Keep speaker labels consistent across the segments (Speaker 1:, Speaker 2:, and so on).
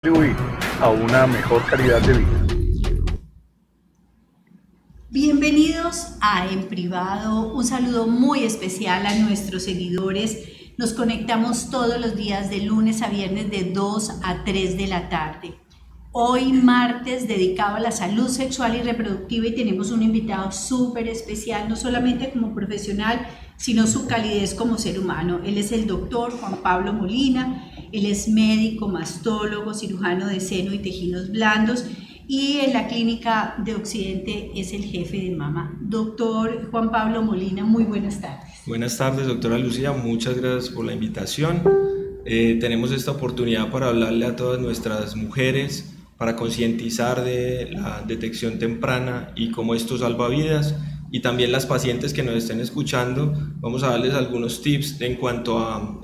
Speaker 1: contribuir a una mejor calidad de vida.
Speaker 2: Bienvenidos a En Privado, un saludo muy especial a nuestros seguidores. Nos conectamos todos los días de lunes a viernes de 2 a 3 de la tarde. Hoy martes dedicado a la salud sexual y reproductiva y tenemos un invitado súper especial, no solamente como profesional, sino su calidez como ser humano. Él es el doctor Juan Pablo Molina, él es médico, mastólogo, cirujano de seno y tejidos blandos y en la clínica de Occidente es el jefe de mama. Doctor Juan Pablo Molina, muy buenas tardes.
Speaker 3: Buenas tardes, doctora Lucía, muchas gracias por la invitación. Tenemos esta oportunidad para hablarle a todas nuestras mujeres, para concientizar de la detección temprana y cómo esto salva vidas, y también las pacientes que nos estén escuchando, vamos a darles algunos tips en cuanto a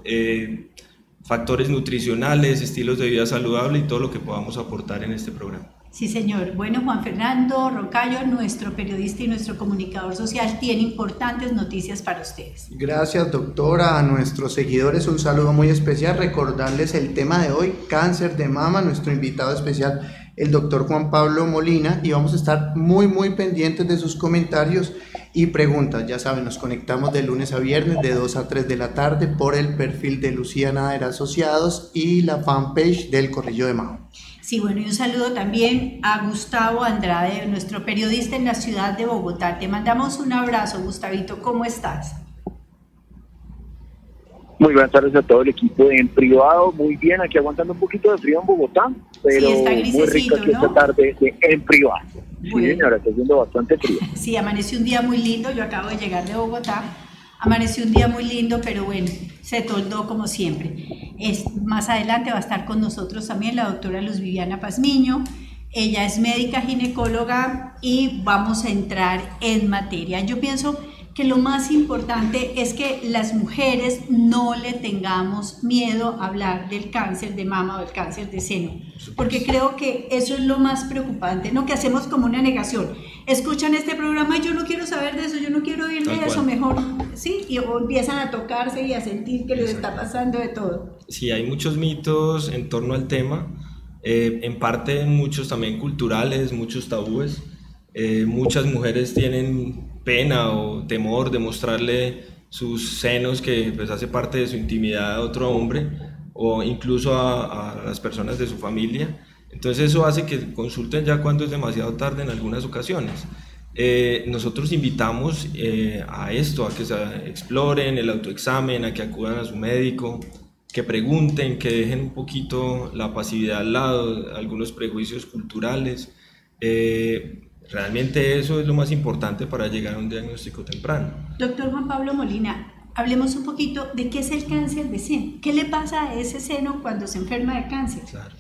Speaker 3: factores nutricionales, estilos de vida saludable y todo lo que podamos aportar en este programa.
Speaker 2: Sí, señor. Bueno, Juan Fernando Roncayo, nuestro periodista y nuestro comunicador social, tiene importantes noticias para ustedes.
Speaker 4: Gracias, doctora. A nuestros seguidores un saludo muy especial. Recordarles el tema de hoy, cáncer de mama. Nuestro invitado especial, el doctor Juan Pablo Molina, y vamos a estar muy pendientes de sus comentarios y preguntas. Ya saben, nos conectamos de lunes a viernes de 2 a 3 de la tarde por el perfil de Lucía Nader Asociados y la fanpage del Corrillo de Mao.
Speaker 2: Sí, bueno, y un saludo también a Gustavo Andrade, nuestro periodista en la ciudad de Bogotá. Te mandamos un abrazo, Gustavito, ¿cómo estás?
Speaker 5: Muy buenas tardes a todo el equipo de En Privado, muy bien, aquí aguantando un poquito de frío en Bogotá, pero sí, muy rico aquí, ¿no? Esta tarde de En Privado. Bueno. Sí, señora, está haciendo bastante frío.
Speaker 2: Sí, amaneció un día muy lindo, yo acabo de llegar de Bogotá, amaneció un día muy lindo, pero bueno, se toldó como siempre. Más adelante va a estar con nosotros también la doctora Luz Viviana Pazmiño. Ella es médica ginecóloga y vamos a entrar en materia. Yo pienso que lo más importante es que las mujeres no le tengamos miedo a hablar del cáncer de mama o del cáncer de seno, porque creo que eso es lo más preocupante, ¿no? Que hacemos como una negación. Escuchan este programa y yo no quiero saber de eso, yo no quiero oír de eso, mejor, ¿sí? Y empiezan a tocarse y a sentir que les está pasando de todo.
Speaker 3: Sí, hay muchos mitos en torno al tema, en parte muchos también culturales, muchos tabúes. Muchas mujeres tienen pena o temor de mostrarle sus senos, que pues hace parte de su intimidad, a otro hombre o incluso a las personas de su familia. Entonces eso hace que consulten ya cuando es demasiado tarde en algunas ocasiones. Nosotros invitamos a esto, a que se exploren el autoexamen, a que acudan a su médico, que pregunten, que dejen un poquito la pasividad al lado, algunos prejuicios culturales. Realmente eso es lo más importante para llegar a un diagnóstico temprano.
Speaker 2: Doctor Juan Pablo Molina, hablemos un poquito de qué es el cáncer de seno. ¿Qué le pasa a ese seno cuando se enferma de cáncer?
Speaker 3: Claro.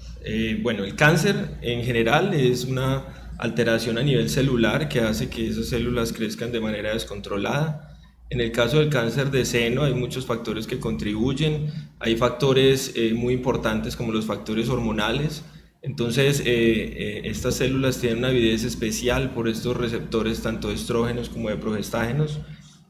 Speaker 3: Bueno, el cáncer en general es una alteración a nivel celular que hace que esas células crezcan de manera descontrolada. En el caso del cáncer de seno hay muchos factores que contribuyen. Hay factores muy importantes como los factores hormonales. Entonces, estas células tienen una avidez especial por estos receptores, tanto de estrógenos como de progestágenos,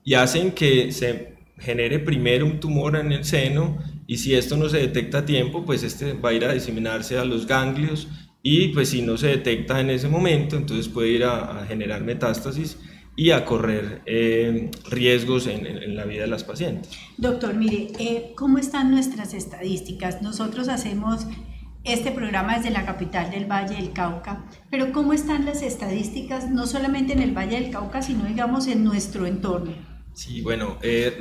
Speaker 3: y hacen que se genere primero un tumor en el seno, y si esto no se detecta a tiempo, pues este va a ir a diseminarse a los ganglios, y pues si no se detecta en ese momento, entonces puede ir a generar metástasis y a correr riesgos en la vida de las pacientes.
Speaker 2: Doctor, mire, ¿cómo están nuestras estadísticas? Nosotros hacemos este programa desde la capital del Valle del Cauca, pero ¿cómo están las estadísticas no solamente en el Valle del Cauca, sino digamos en nuestro entorno?
Speaker 3: Sí, bueno,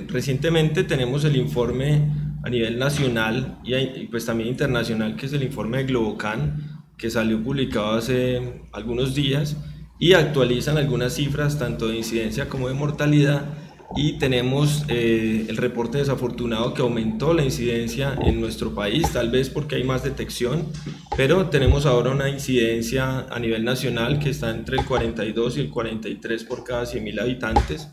Speaker 3: recientemente tenemos el informe a nivel nacional y pues también internacional, que es el informe de Globocan, que salió publicado hace algunos días y actualizan algunas cifras tanto de incidencia como de mortalidad. Y tenemos el reporte desafortunado que aumentó la incidencia en nuestro país, tal vez porque hay más detección, pero tenemos ahora una incidencia a nivel nacional que está entre el 42 y el 43 por cada 100.000 habitantes.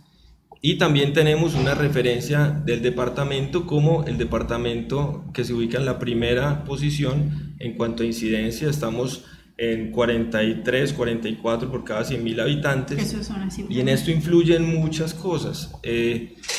Speaker 3: Y también tenemos una referencia del departamento como el departamento que se ubica en la primera posición en cuanto a incidencia. Estamos en 43, 44 por cada 100.000 habitantes.
Speaker 2: Eso son así.
Speaker 3: Y en esto influyen muchas cosas.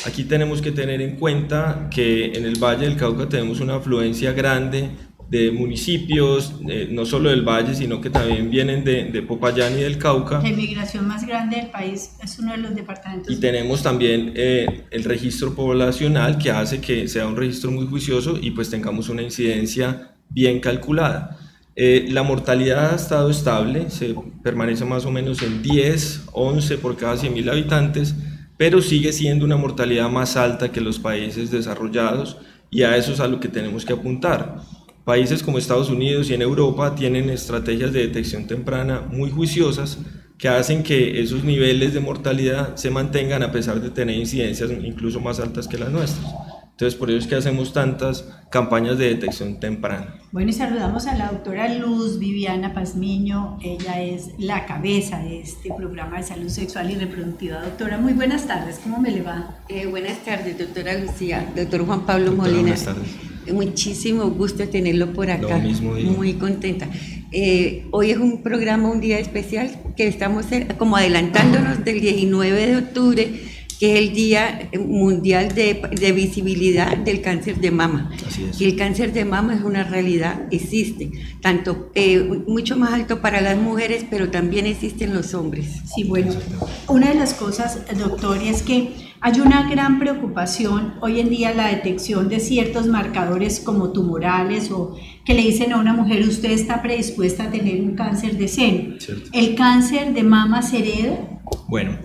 Speaker 3: Aquí tenemos que tener en cuenta que en el Valle del Cauca tenemos una afluencia grande de municipios, no solo del Valle, sino que también vienen de Popayán y del Cauca.
Speaker 2: La inmigración más grande del país es uno de los departamentos.
Speaker 3: Y tenemos también el registro poblacional, que hace que sea un registro muy juicioso y pues tengamos una incidencia bien calculada. La mortalidad ha estado estable, se permanece más o menos en 10, 11 por cada 100.000 habitantes, pero sigue siendo una mortalidad más alta que los países desarrollados, y a eso es a lo que tenemos que apuntar. Países como Estados Unidos y en Europa tienen estrategias de detección temprana muy juiciosas que hacen que esos niveles de mortalidad se mantengan a pesar de tener incidencias incluso más altas que las nuestras. Entonces, por eso es que hacemos tantas campañas de detección temprana.
Speaker 2: Bueno, y saludamos a la doctora Luz Viviana Pazmiño. Ella es la cabeza de este programa de salud sexual y reproductiva. Doctora, muy buenas tardes. ¿Cómo me le va?
Speaker 6: Buenas tardes, doctora Lucía. Doctor Juan Pablo
Speaker 3: Doctora,
Speaker 6: Molina.
Speaker 3: buenas tardes.
Speaker 6: Muchísimo gusto tenerlo por acá.
Speaker 3: Lo mismo digo.
Speaker 6: Muy contenta. Hoy es un día especial que estamos como adelantándonos del 19 de octubre, que es el Día Mundial de Visibilidad del Cáncer de Mama.
Speaker 3: Así es.
Speaker 6: Y el cáncer de mama es una realidad, existe, tanto mucho más alto para las mujeres, pero también existen los hombres.
Speaker 2: Sí, bueno, una de las cosas, doctor, es que hay una gran preocupación hoy en día la detección de ciertos marcadores como tumorales, o que le dicen a una mujer: usted está predispuesta a tener un cáncer de seno.
Speaker 3: Cierto.
Speaker 2: ¿El cáncer de mama se hereda?
Speaker 3: Bueno,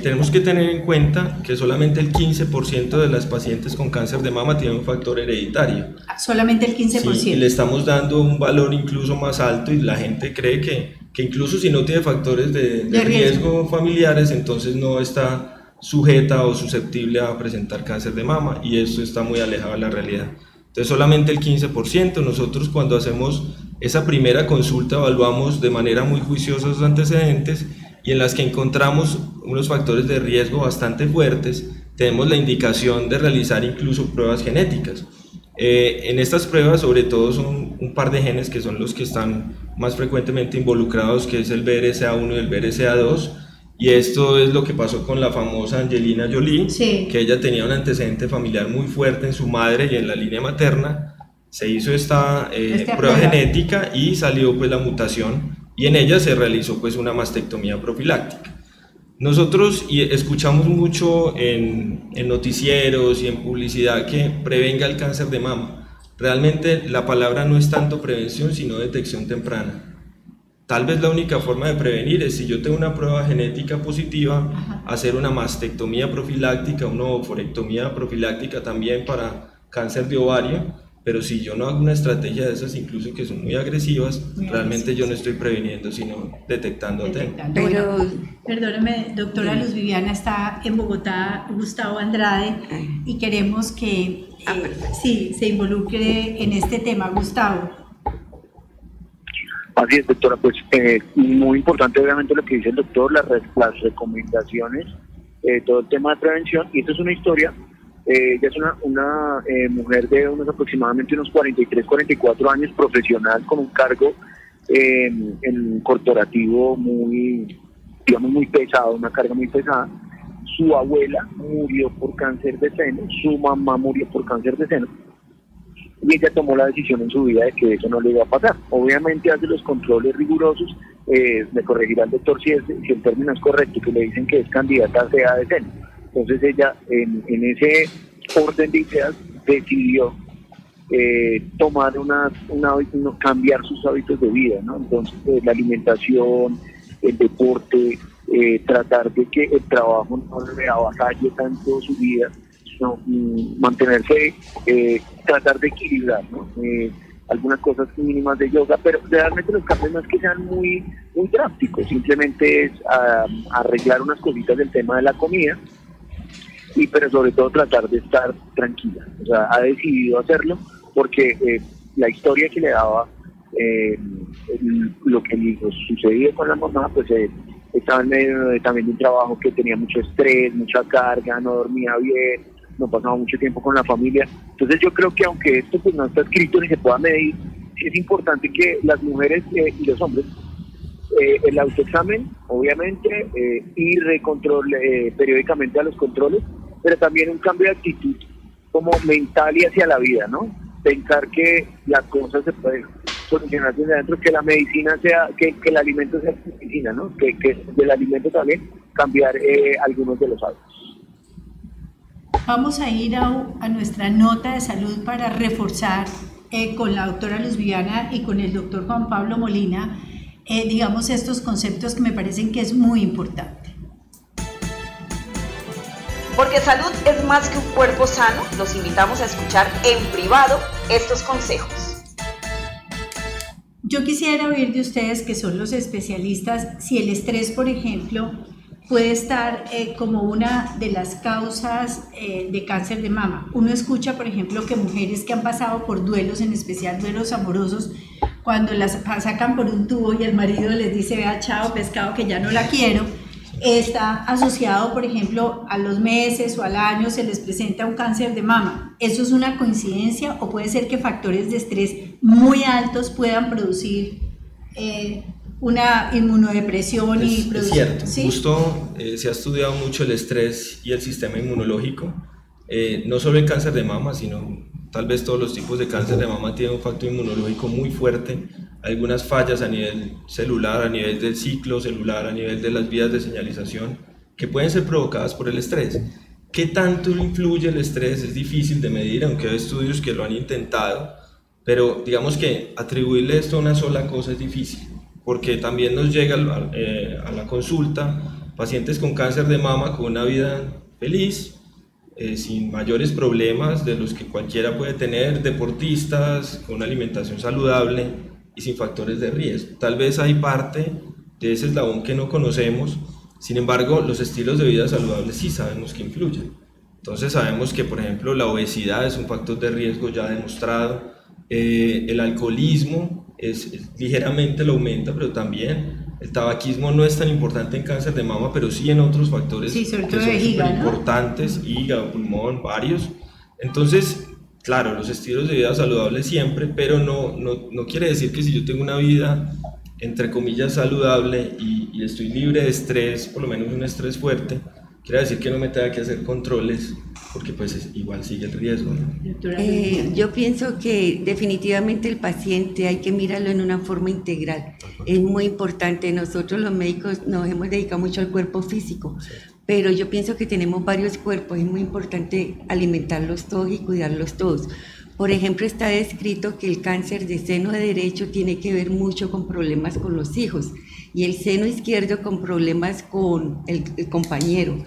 Speaker 3: tenemos que tener en cuenta que solamente el 15% de las pacientes con cáncer de mama tienen un factor hereditario.
Speaker 2: Solamente el 15%.
Speaker 3: Sí, y le estamos dando un valor incluso más alto, y la gente cree que incluso si no tiene factores de riesgo familiares, entonces no está sujeta o susceptible a presentar cáncer de mama, y esto está muy alejado de la realidad. Entonces solamente el 15%. Nosotros, cuando hacemos esa primera consulta, evaluamos de manera muy juiciosa los antecedentes, y en las que encontramos unos factores de riesgo bastante fuertes, tenemos la indicación de realizar incluso pruebas genéticas. En estas pruebas, sobre todo, son un par de genes que son los que están más frecuentemente involucrados, que es el BRCA1 y el BRCA2, y esto es lo que pasó con la famosa Angelina Jolie,
Speaker 2: sí,
Speaker 3: que ella tenía un antecedente familiar muy fuerte en su madre y en la línea materna. Se hizo esta prueba genética y salió pues la mutación, y en ella se realizó pues una mastectomía profiláctica. Nosotros escuchamos mucho en noticieros y en publicidad que prevenga el cáncer de mama. Realmente la palabra no es tanto prevención, sino detección temprana. Tal vez la única forma de prevenir es, si yo tengo una prueba genética positiva, hacer una mastectomía profiláctica, una oophorectomía profiláctica también para cáncer de ovario. Pero si yo no hago una estrategia de esas, incluso que son muy agresivas, realmente yo no estoy preveniendo, sino detectando.
Speaker 2: Pero, perdóneme, doctora Luz Viviana, está en Bogotá Gustavo Andrade, y queremos que sí, se involucre en este tema. Gustavo.
Speaker 5: Así es, doctora, pues muy importante obviamente lo que dice el doctor, las recomendaciones, todo el tema de prevención, y esto es una historia. Ella es una mujer de aproximadamente unos 43, 44 años, profesional, con un cargo en un corporativo muy pesado, una carga muy pesada. Su abuela murió por cáncer de seno, su mamá murió por cáncer de seno, y ella tomó la decisión en su vida de que eso no le iba a pasar. Obviamente hace los controles rigurosos, me corregirá el doctor si el término es correcto, que le dicen que es candidata a CA de seno. Entonces ella, en ese orden de ideas, decidió tomar cambiar sus hábitos de vida, ¿no? Entonces la alimentación, el deporte, tratar de que el trabajo no le avasalle tanto su vida, sino mantenerse, tratar de equilibrar, ¿no? Algunas cosas mínimas de yoga, pero realmente los cambios no es que sean muy drásticos, simplemente es arreglar unas cositas del tema de la comida, pero sobre todo tratar de estar tranquila. O sea, ha decidido hacerlo porque la historia que le daba, lo que le sucedía con la mamá, pues estaba en medio también de un trabajo que tenía mucho estrés, mucha carga, no dormía bien, no pasaba mucho tiempo con la familia. Entonces yo creo que, aunque esto pues no está escrito ni se pueda medir, sí es importante que las mujeres y los hombres, el autoexamen, obviamente, ir de control periódicamente a los controles, pero también un cambio de actitud como mental y hacia la vida, ¿no? pensar que la cosa se puede solucionar desde adentro, que la medicina sea, que el alimento sea medicina, ¿no? Que del alimento también cambiar algunos de los hábitos.
Speaker 2: Vamos a ir a nuestra nota de salud para reforzar con la doctora Luz Viviana y con el doctor Juan Pablo Molina, digamos, estos conceptos que me parecen que es muy importante.
Speaker 7: Porque salud es más que un cuerpo sano, los invitamos a escuchar en privado estos consejos.
Speaker 2: Yo quisiera oír de ustedes, que son los especialistas, si el estrés, por ejemplo, puede estar como una de las causas de cáncer de mama. Uno escucha, por ejemplo, que mujeres que han pasado por duelos, en especial duelos amorosos, cuando las sacan por un tubo y el marido les dice, vea, chao, pescado, que ya no la quiero, está asociado, por ejemplo, a los meses o al año se les presenta un cáncer de mama. ¿Eso es una coincidencia o puede ser que factores de estrés muy altos puedan producir una inmunodepresión?
Speaker 3: Es cierto,
Speaker 2: ¿sí?
Speaker 3: Justo se ha estudiado mucho el estrés y el sistema inmunológico, no solo el cáncer de mama, sino tal vez todos los tipos de cáncer de mama tienen un factor inmunológico muy fuerte, algunas fallas a nivel celular, a nivel del ciclo celular, a nivel de las vías de señalización, que pueden ser provocadas por el estrés. ¿Qué tanto influye el estrés? Es difícil de medir, aunque hay estudios que lo han intentado, pero digamos que atribuirle esto a una sola cosa es difícil, porque también nos llega a la consulta pacientes con cáncer de mama con una vida feliz, sin mayores problemas de los que cualquiera puede tener, deportistas, con una alimentación saludable y sin factores de riesgo. Tal vez hay parte de ese eslabón que no conocemos, sin embargo los estilos de vida saludables sí sabemos que influyen. Entonces sabemos que, por ejemplo, la obesidad es un factor de riesgo ya demostrado, el alcoholismo ligeramente lo aumenta, pero también el tabaquismo no es tan importante en cáncer de mama, pero sí en otros factores que son súper importantes, hígado, pulmón, varios. Entonces, claro, los estilos de vida saludables siempre, pero no quiere decir que si yo tengo una vida, entre comillas, saludable y estoy libre de estrés, por lo menos un estrés fuerte, quiere decir que no me tenga que hacer controles, porque pues igual sigue el riesgo, ¿no?
Speaker 6: Yo pienso que definitivamente el paciente hay que mirarlo en una forma integral. Es muy importante. Nosotros los médicos nos hemos dedicado mucho al cuerpo físico, pero yo pienso que tenemos varios cuerpos. Es muy importante alimentarlos todos y cuidarlos todos. Por ejemplo, está descrito que el cáncer de seno derecho tiene que ver mucho con problemas con los hijos y el seno izquierdo con problemas con el compañero.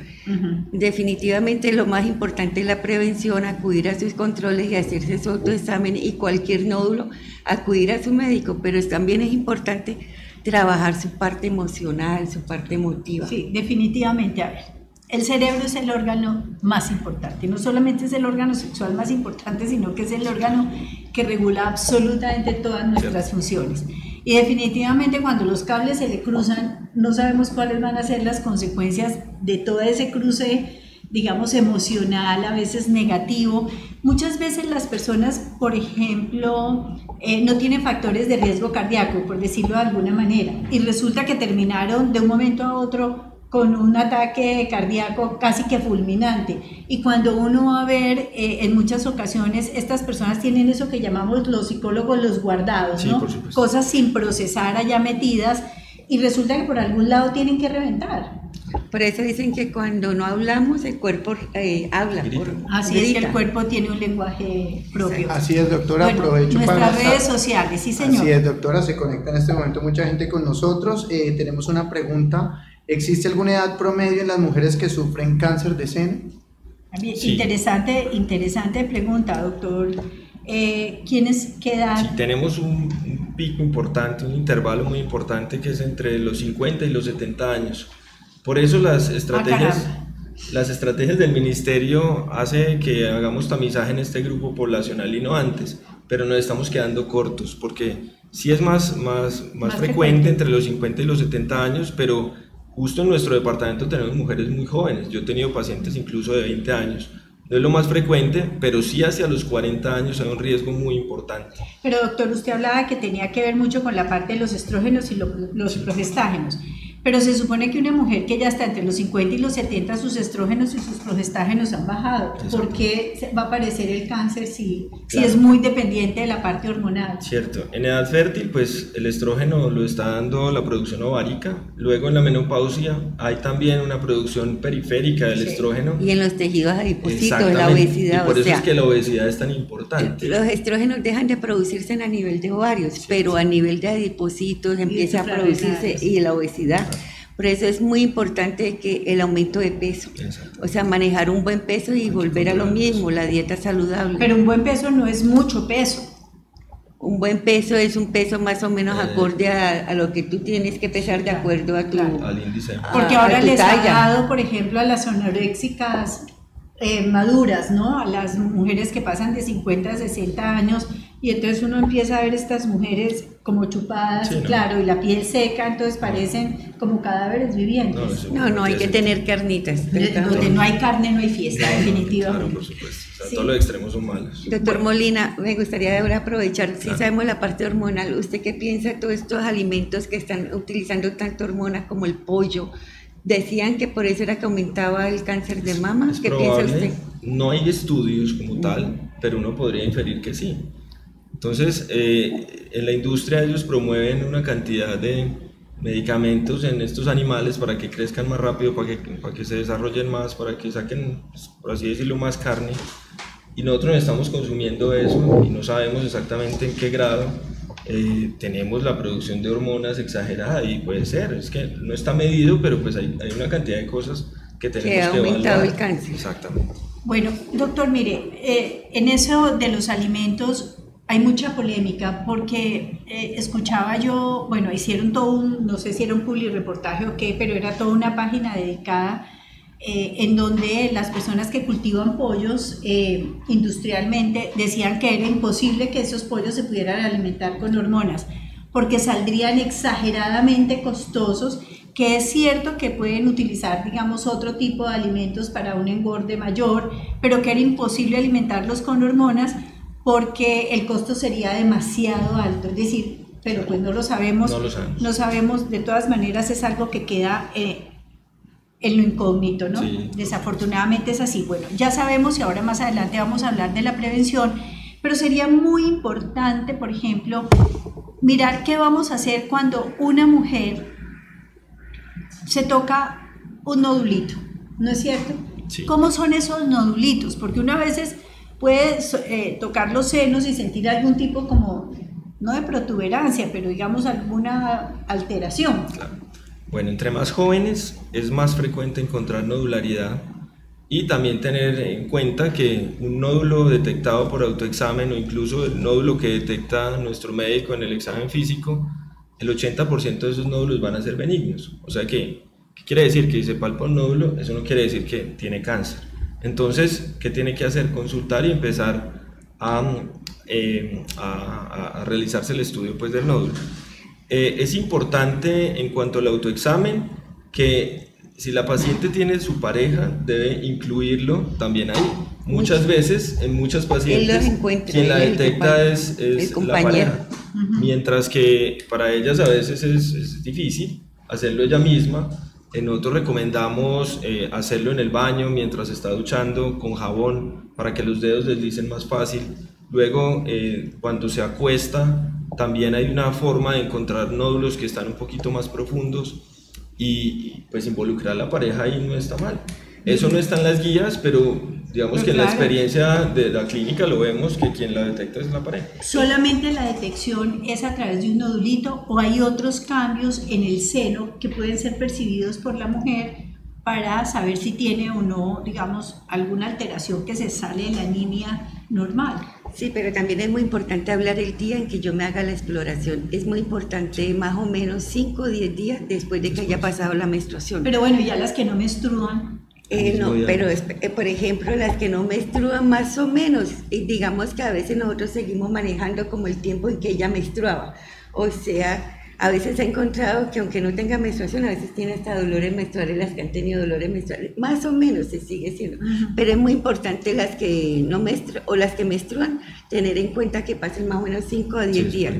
Speaker 6: Definitivamente lo más importante es la prevención, acudir a sus controles y hacerse su autoexamen, y cualquier nódulo acudir a su médico, pero también es importante trabajar su parte emocional, su parte emotiva.
Speaker 2: Sí, definitivamente. A ver, el cerebro es el órgano más importante, no solamente es el órgano sexual más importante, sino que es el órgano que regula absolutamente todas nuestras funciones. Y definitivamente cuando los cables se le cruzan, no sabemos cuáles van a ser las consecuencias de todo ese cruce, digamos, emocional, a veces negativo. Muchas veces las personas, por ejemplo, no tienen factores de riesgo cardíaco, por decirlo de alguna manera, y resulta que terminaron de un momento a otro con un ataque cardíaco casi que fulminante. Y cuando uno va a ver, en muchas ocasiones estas personas tienen eso que llamamos los psicólogos los guardados,
Speaker 3: sí,
Speaker 2: ¿no? Cosas sin procesar allá metidas, y resulta que por algún lado tienen que reventar.
Speaker 6: Por eso dicen que cuando no hablamos, el cuerpo habla.
Speaker 2: Así es, que el cuerpo tiene un lenguaje propio.
Speaker 4: Así es, doctora,
Speaker 2: bueno,
Speaker 4: aprovecho
Speaker 2: nuestras redes sociales, sí señor.
Speaker 4: Así es, doctora, se conecta en este momento mucha gente con nosotros. Tenemos una pregunta. ¿Existe alguna edad promedio en las mujeres que sufren cáncer de seno?
Speaker 3: Sí.
Speaker 2: Interesante pregunta, doctor. ¿Qué edad?
Speaker 3: Sí, tenemos un pico importante, un intervalo muy importante, que es entre los 50 y los 70 años. Por eso las estrategias del ministerio hacen que hagamos tamizaje en este grupo poblacional y no antes, pero nos estamos quedando cortos, porque sí es más frecuente entre los 50 y los 70 años, pero justo en nuestro departamento tenemos mujeres muy jóvenes. Yo he tenido pacientes incluso de 20 años. No es lo más frecuente, pero sí hacia los 40 años hay un riesgo muy importante.
Speaker 2: Pero doctor, usted hablaba que tenía que ver mucho con la parte de los estrógenos y los progestágenos. Pero se supone que una mujer que ya está entre los 50 y los 70, sus estrógenos y sus progestágenos han bajado.
Speaker 3: Exacto.
Speaker 2: ¿Por qué va a aparecer el cáncer si
Speaker 3: Claro.
Speaker 2: es muy dependiente de la parte hormonal?
Speaker 3: Cierto, en edad fértil pues el estrógeno lo está dando la producción ovárica, luego en la menopausia hay también una producción periférica del estrógeno.
Speaker 6: Y en los tejidos adipocitos, la
Speaker 3: Exactamente,
Speaker 6: obesidad,
Speaker 3: y por
Speaker 6: o
Speaker 3: eso
Speaker 6: sea,
Speaker 3: es que la obesidad es tan importante.
Speaker 6: los estrógenos dejan de producirse a nivel de ovarios, pero a nivel de adipocitos empieza a producirse y la obesidad. Por eso es muy importante que el aumento de peso,
Speaker 3: Exacto.
Speaker 6: o sea, manejar un buen peso y volver a lo mismo, la dieta saludable.
Speaker 2: Pero un buen peso no es mucho peso.
Speaker 6: Un buen peso es un peso más o menos acorde a lo que tú tienes que pesar de acuerdo a tu...
Speaker 3: Al índice.
Speaker 2: Porque
Speaker 6: a
Speaker 2: ahora
Speaker 6: tu
Speaker 2: les ha
Speaker 6: talla.
Speaker 2: dado, por ejemplo, a las anoréxicas maduras, ¿no? A las mujeres que pasan de 50 a 60 años y entonces uno empieza a ver estas mujeres como chupadas,
Speaker 3: Sí, ¿no?
Speaker 2: claro, y la piel seca, entonces parecen como cadáveres vivientes.
Speaker 6: No, hay que tener carnitas.
Speaker 2: Donde no hay carne no hay fiesta,
Speaker 3: Claro,
Speaker 2: definitivamente.
Speaker 3: por supuesto. O sea,
Speaker 2: Sí.
Speaker 3: todos los extremos son malos.
Speaker 6: Doctor Molina, me gustaría ahora aprovechar, si
Speaker 3: Claro.
Speaker 6: sabemos la parte hormonal, ¿usted qué piensa de todos estos alimentos que están utilizando tanta hormona como el pollo? Decían que por eso era que aumentaba el cáncer de mama.
Speaker 3: Es
Speaker 6: ¿Qué piensa
Speaker 3: probable,
Speaker 6: usted?
Speaker 3: no hay estudios como tal, pero uno podría inferir que sí. Entonces, en la industria ellos promueven una cantidad de medicamentos en estos animales para que crezcan más rápido, para que se desarrollen más, para que saquen, pues, por así decirlo, más carne. Y nosotros estamos consumiendo eso y no sabemos exactamente en qué grado tenemos la producción de hormonas exagerada, y puede ser, es que no está medido, pero pues hay una cantidad de cosas que tenemos
Speaker 6: ha
Speaker 3: que
Speaker 6: aumentado
Speaker 3: evaluar.
Speaker 6: el cáncer.
Speaker 3: Exactamente.
Speaker 2: Bueno, doctor, mire, en eso de los alimentos hay mucha polémica porque escuchaba yo, bueno, hicieron todo un, no sé si era un publireportaje o qué, pero era toda una página dedicada en donde las personas que cultivan pollos industrialmente decían que era imposible que esos pollos se pudieran alimentar con hormonas porque saldrían exageradamente costosos, que es cierto que pueden utilizar, digamos, otro tipo de alimentos para un engorde mayor, pero que era imposible alimentarlos con hormonas porque el costo sería demasiado alto, es decir, pero pues no lo sabemos, no sabemos, de todas maneras es algo que queda en lo incógnito, ¿no?
Speaker 3: Sí.
Speaker 2: Desafortunadamente es así. Bueno, ya sabemos y ahora más adelante vamos a hablar de la prevención, pero sería muy importante, por ejemplo, mirar qué vamos a hacer cuando una mujer se toca un nodulito, ¿no es cierto?
Speaker 3: Sí.
Speaker 2: ¿Cómo son esos nodulitos? Porque una veces puede tocar los senos y sentir algún tipo como, no de protuberancia, pero digamos alguna alteración.
Speaker 3: Claro. Bueno, entre más jóvenes es más frecuente encontrar nodularidad, y también tener en cuenta que un nódulo detectado por autoexamen o incluso el nódulo que detecta nuestro médico en el examen físico, el 80% de esos nódulos van a ser benignos. O sea que, ¿qué quiere decir? Que si se palpa un nódulo, eso no quiere decir que tiene cáncer. Entonces, ¿qué tiene que hacer? Consultar y empezar a realizarse el estudio pues, del nódulo. Es importante en cuanto al autoexamen que si la paciente tiene su pareja, debe incluirlo también ahí. Muchas veces, en muchas pacientes, quien la detecta es la pareja. Mientras que para ellas a veces es difícil hacerlo ella misma. Nosotros recomendamos hacerlo en el baño mientras está duchando con jabón para que los dedos deslicen más fácil. Luego, cuando se acuesta, también hay una forma de encontrar nódulos que están un poquito más profundos y pues involucrar a la pareja ahí no está mal. Eso no está en las guías, pero digamos que en la experiencia de la clínica lo vemos que quien la detecta es la pareja.
Speaker 2: ¿Solamente la detección es a través de un nodulito o hay otros cambios en el seno que pueden ser percibidos por la mujer para saber si tiene o no, digamos, alguna alteración que se sale de la anemia normal?
Speaker 6: Sí, pero también es muy importante hablar el día en que yo me haga la exploración. Es muy importante más o menos 5 o 10 días después de que haya pasado la menstruación.
Speaker 2: Pero bueno, ya las que no menstruan.
Speaker 6: No, pero por ejemplo las que no menstruan más o menos, digamos que a veces nosotros seguimos manejando como el tiempo en que ella menstruaba, o sea, a veces he encontrado que aunque no tenga menstruación, a veces tiene hasta dolores menstruales, las que han tenido dolores menstruales, más o menos se sigue siendo, pero es muy importante las que no menstruan o las que menstruan, tener en cuenta que pasen más o menos 5 a 10 días.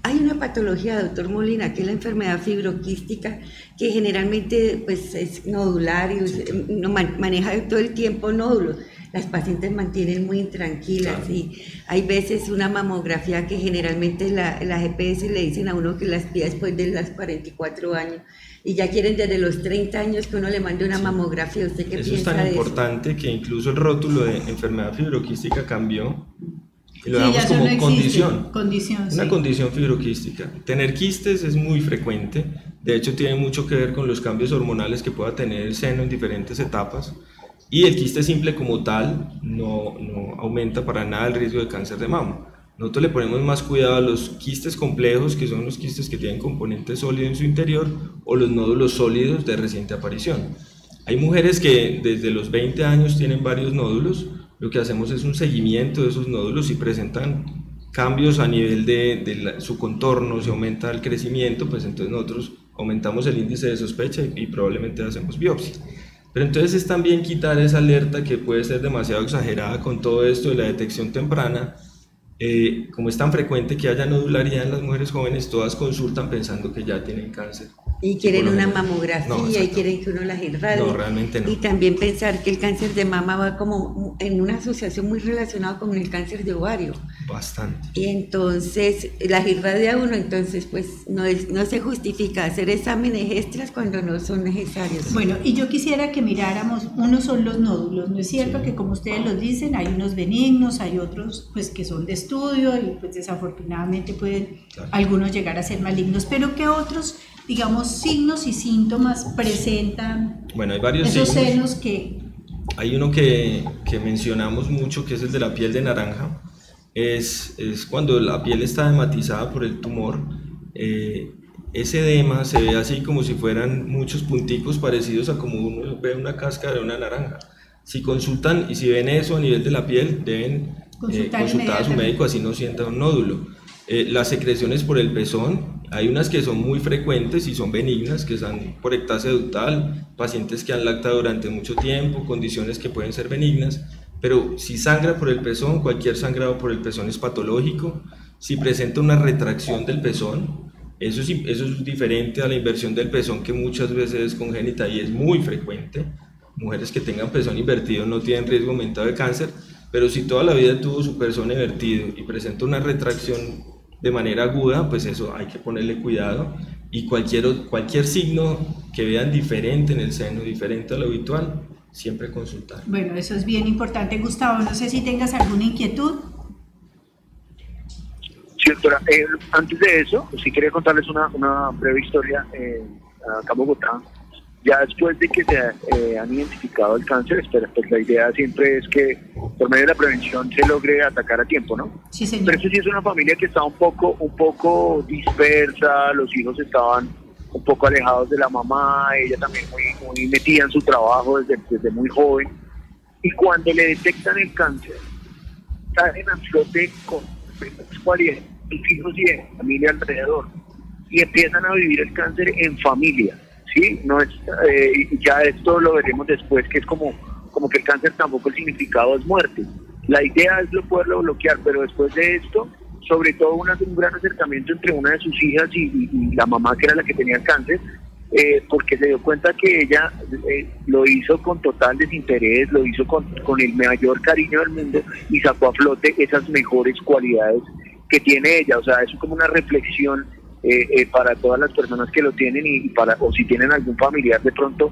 Speaker 6: Hay una patología, doctor Molina, que es la enfermedad fibroquística, que generalmente pues, es nodular y no maneja todo el tiempo nódulos. Las pacientes mantienen muy intranquilas y hay veces una mamografía que generalmente la GPS le dicen a uno que las pida después de los 44 años y ya quieren desde los 30 años que uno le mande una mamografía. ¿Usted qué piensa de eso?
Speaker 3: Eso es tan importante que incluso el rótulo de enfermedad fibroquística cambió y lo damos como
Speaker 2: no
Speaker 3: condición.
Speaker 2: Una
Speaker 3: condición fibroquística. Tener quistes es muy frecuente, de hecho tiene mucho que ver con los cambios hormonales que pueda tener el seno en diferentes etapas. Y el quiste simple como tal no aumenta para nada el riesgo de cáncer de mama. Nosotros le ponemos más cuidado a los quistes complejos, que son los quistes que tienen componente sólido en su interior, o los nódulos sólidos de reciente aparición. Hay mujeres que desde los 20 años tienen varios nódulos. Lo que hacemos es un seguimiento de esos nódulos y presentan cambios a nivel de su contorno, se aumenta el crecimiento, pues entonces nosotros aumentamos el índice de sospecha y probablemente hacemos biopsia. Pero entonces es también quitar esa alerta que puede ser demasiado exagerada con todo esto de la detección temprana. Como es tan frecuente que haya nodularidad en las mujeres jóvenes, todas consultan pensando que ya tienen cáncer.
Speaker 6: Y quieren una mamografía y quieren que uno las irradie.
Speaker 3: No, realmente no.
Speaker 6: Y también pensar que el cáncer de mama va como en una asociación muy relacionada con el cáncer de ovario.
Speaker 3: Bastante.
Speaker 6: Y entonces las irradia uno, entonces pues no se justifica hacer exámenes extras cuando no son necesarios.
Speaker 2: Bueno, y yo quisiera que miráramos, unos son los nódulos, ¿no es cierto? Que como ustedes lo dicen, hay unos benignos, hay otros pues que son de estudio y pues desafortunadamente pueden algunos llegar a ser malignos, pero ¿qué otros, digamos, signos y síntomas presentan?
Speaker 3: Bueno, hay varios
Speaker 2: esos
Speaker 3: signos.
Speaker 2: senos que...
Speaker 3: Hay uno que mencionamos mucho, que es el de la piel de naranja. Es cuando la piel está edematizada por el tumor. Ese edema se ve así como si fueran muchos punticos parecidos a como uno ve una cáscara de una naranja. Si consultan y si ven eso a nivel de la piel, deben consultar a su médico, así no sientan un nódulo. Las secreciones por el pezón, hay unas que son muy frecuentes y son benignas, que están por ectasia ductal, pacientes que han lactado durante mucho tiempo, condiciones que pueden ser benignas, pero si sangra por el pezón, cualquier sangrado por el pezón es patológico. Si presenta una retracción del pezón, eso es diferente a la inversión del pezón, que muchas veces es congénita y es muy frecuente. Mujeres que tengan pezón invertido no tienen riesgo aumentado de cáncer, pero si toda la vida tuvo su pezón invertido y presenta una retracción de manera aguda, pues eso hay que ponerle cuidado, y cualquier signo que vean diferente en el seno, diferente a lo habitual, siempre consultar.
Speaker 2: Bueno, eso es bien importante. Gustavo, no sé si tengas alguna inquietud.
Speaker 5: Sí, doctora, antes de eso, sí quería contarles una breve historia acá en Bogotá. Ya después de que se han identificado el cáncer, pues la idea siempre es que por medio de la prevención se logre atacar a tiempo, ¿no?
Speaker 2: Sí, señor.
Speaker 5: Pero eso sí es una familia que está un poco dispersa, los hijos estaban un poco alejados de la mamá, ella también muy metida en su trabajo desde muy joven. Y cuando le detectan el cáncer, salen a flote con cualidades, hijos y familia alrededor, y empiezan a vivir el cáncer en familia. Sí, no es, ya esto lo veremos después, que es como que el cáncer tampoco el significado es muerte. La idea es poderlo bloquear, pero después de esto, sobre todo un gran acercamiento entre una de sus hijas y la mamá, que era la que tenía el cáncer, porque se dio cuenta que ella lo hizo con total desinterés, lo hizo con el mayor cariño del mundo y sacó a flote esas mejores cualidades que tiene ella. O sea, eso es como una reflexión para todas las personas que lo tienen o si tienen algún familiar, de pronto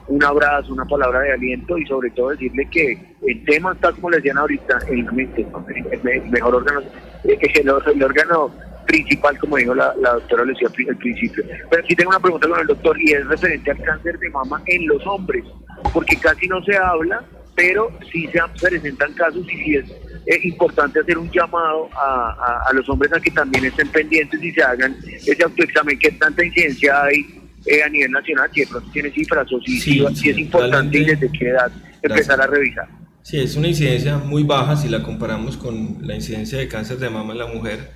Speaker 5: un abrazo, una palabra de aliento, y sobre todo decirle que el tema está, como les decían ahorita, en la mente, ¿no? El mejor órgano, el órgano principal, como dijo la doctora, le decía al principio. Pero sí tengo una pregunta con el doctor, y es referente al cáncer de mama en los hombres, porque casi no se habla, pero sí se presentan casos, y sí es importante hacer un llamado a los hombres a que también estén pendientes y se hagan ese autoexamen. ¿Qué tanta incidencia hay a nivel nacional? Si de pronto tiene cifras, o si es importante, y desde qué edad empezar a revisar.
Speaker 3: Sí, es una incidencia muy baja si la comparamos con la incidencia de cáncer de mama en la mujer.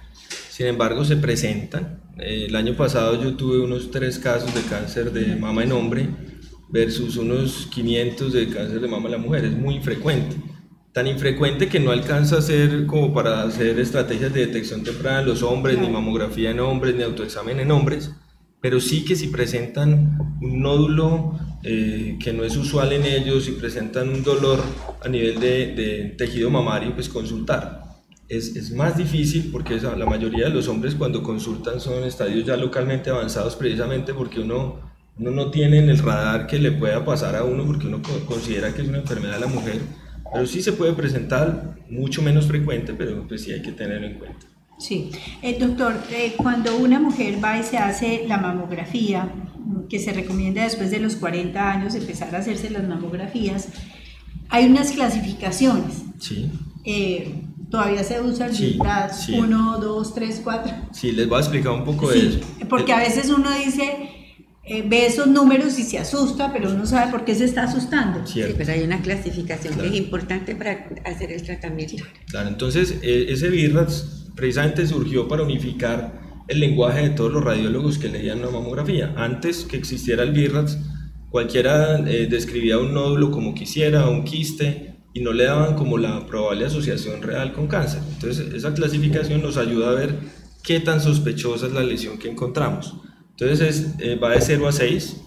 Speaker 3: Sin embargo, se presentan. El año pasado yo tuve unos 3 casos de cáncer de mama en hombre versus unos 500 de cáncer de mama en la mujer. Es muy infrecuente. Tan infrecuente que no alcanza a ser como para hacer estrategias de detección temprana en los hombres, ni mamografía en hombres, ni autoexamen en hombres, pero sí que si presentan un nódulo que no es usual en ellos, si presentan un dolor a nivel de tejido mamario, pues consultar. Es más difícil porque la mayoría de los hombres cuando consultan son en estadios ya localmente avanzados, precisamente porque uno no tiene en el radar que le pueda pasar a uno, porque uno considera que es una enfermedad de la mujer, pero sí se puede presentar, mucho menos frecuente, pero pues sí hay que tenerlo en cuenta.
Speaker 2: Sí, doctor, cuando una mujer va y se hace la mamografía, que se recomienda después de los 40 años empezar a hacerse las mamografías, hay unas clasificaciones.
Speaker 3: Sí.
Speaker 2: Todavía se usa el VIRATS 1, 2, 3, 4.
Speaker 3: Sí, les voy a explicar un poco de eso.
Speaker 2: Porque a veces uno dice, ve esos números y se asusta, pero uno sabe por qué se está asustando.
Speaker 3: Cierto.
Speaker 6: Sí, pues hay una clasificación que es importante para hacer el tratamiento.
Speaker 3: Claro, entonces ese VIRATS precisamente surgió para unificar el lenguaje de todos los radiólogos que leían una mamografía. Antes que existiera el VIRATS, cualquiera describía un nódulo como quisiera, un quiste, y no le daban como la probable asociación real con cáncer. Entonces esa clasificación nos ayuda a ver qué tan sospechosa es la lesión que encontramos. Entonces va de 0 a 6,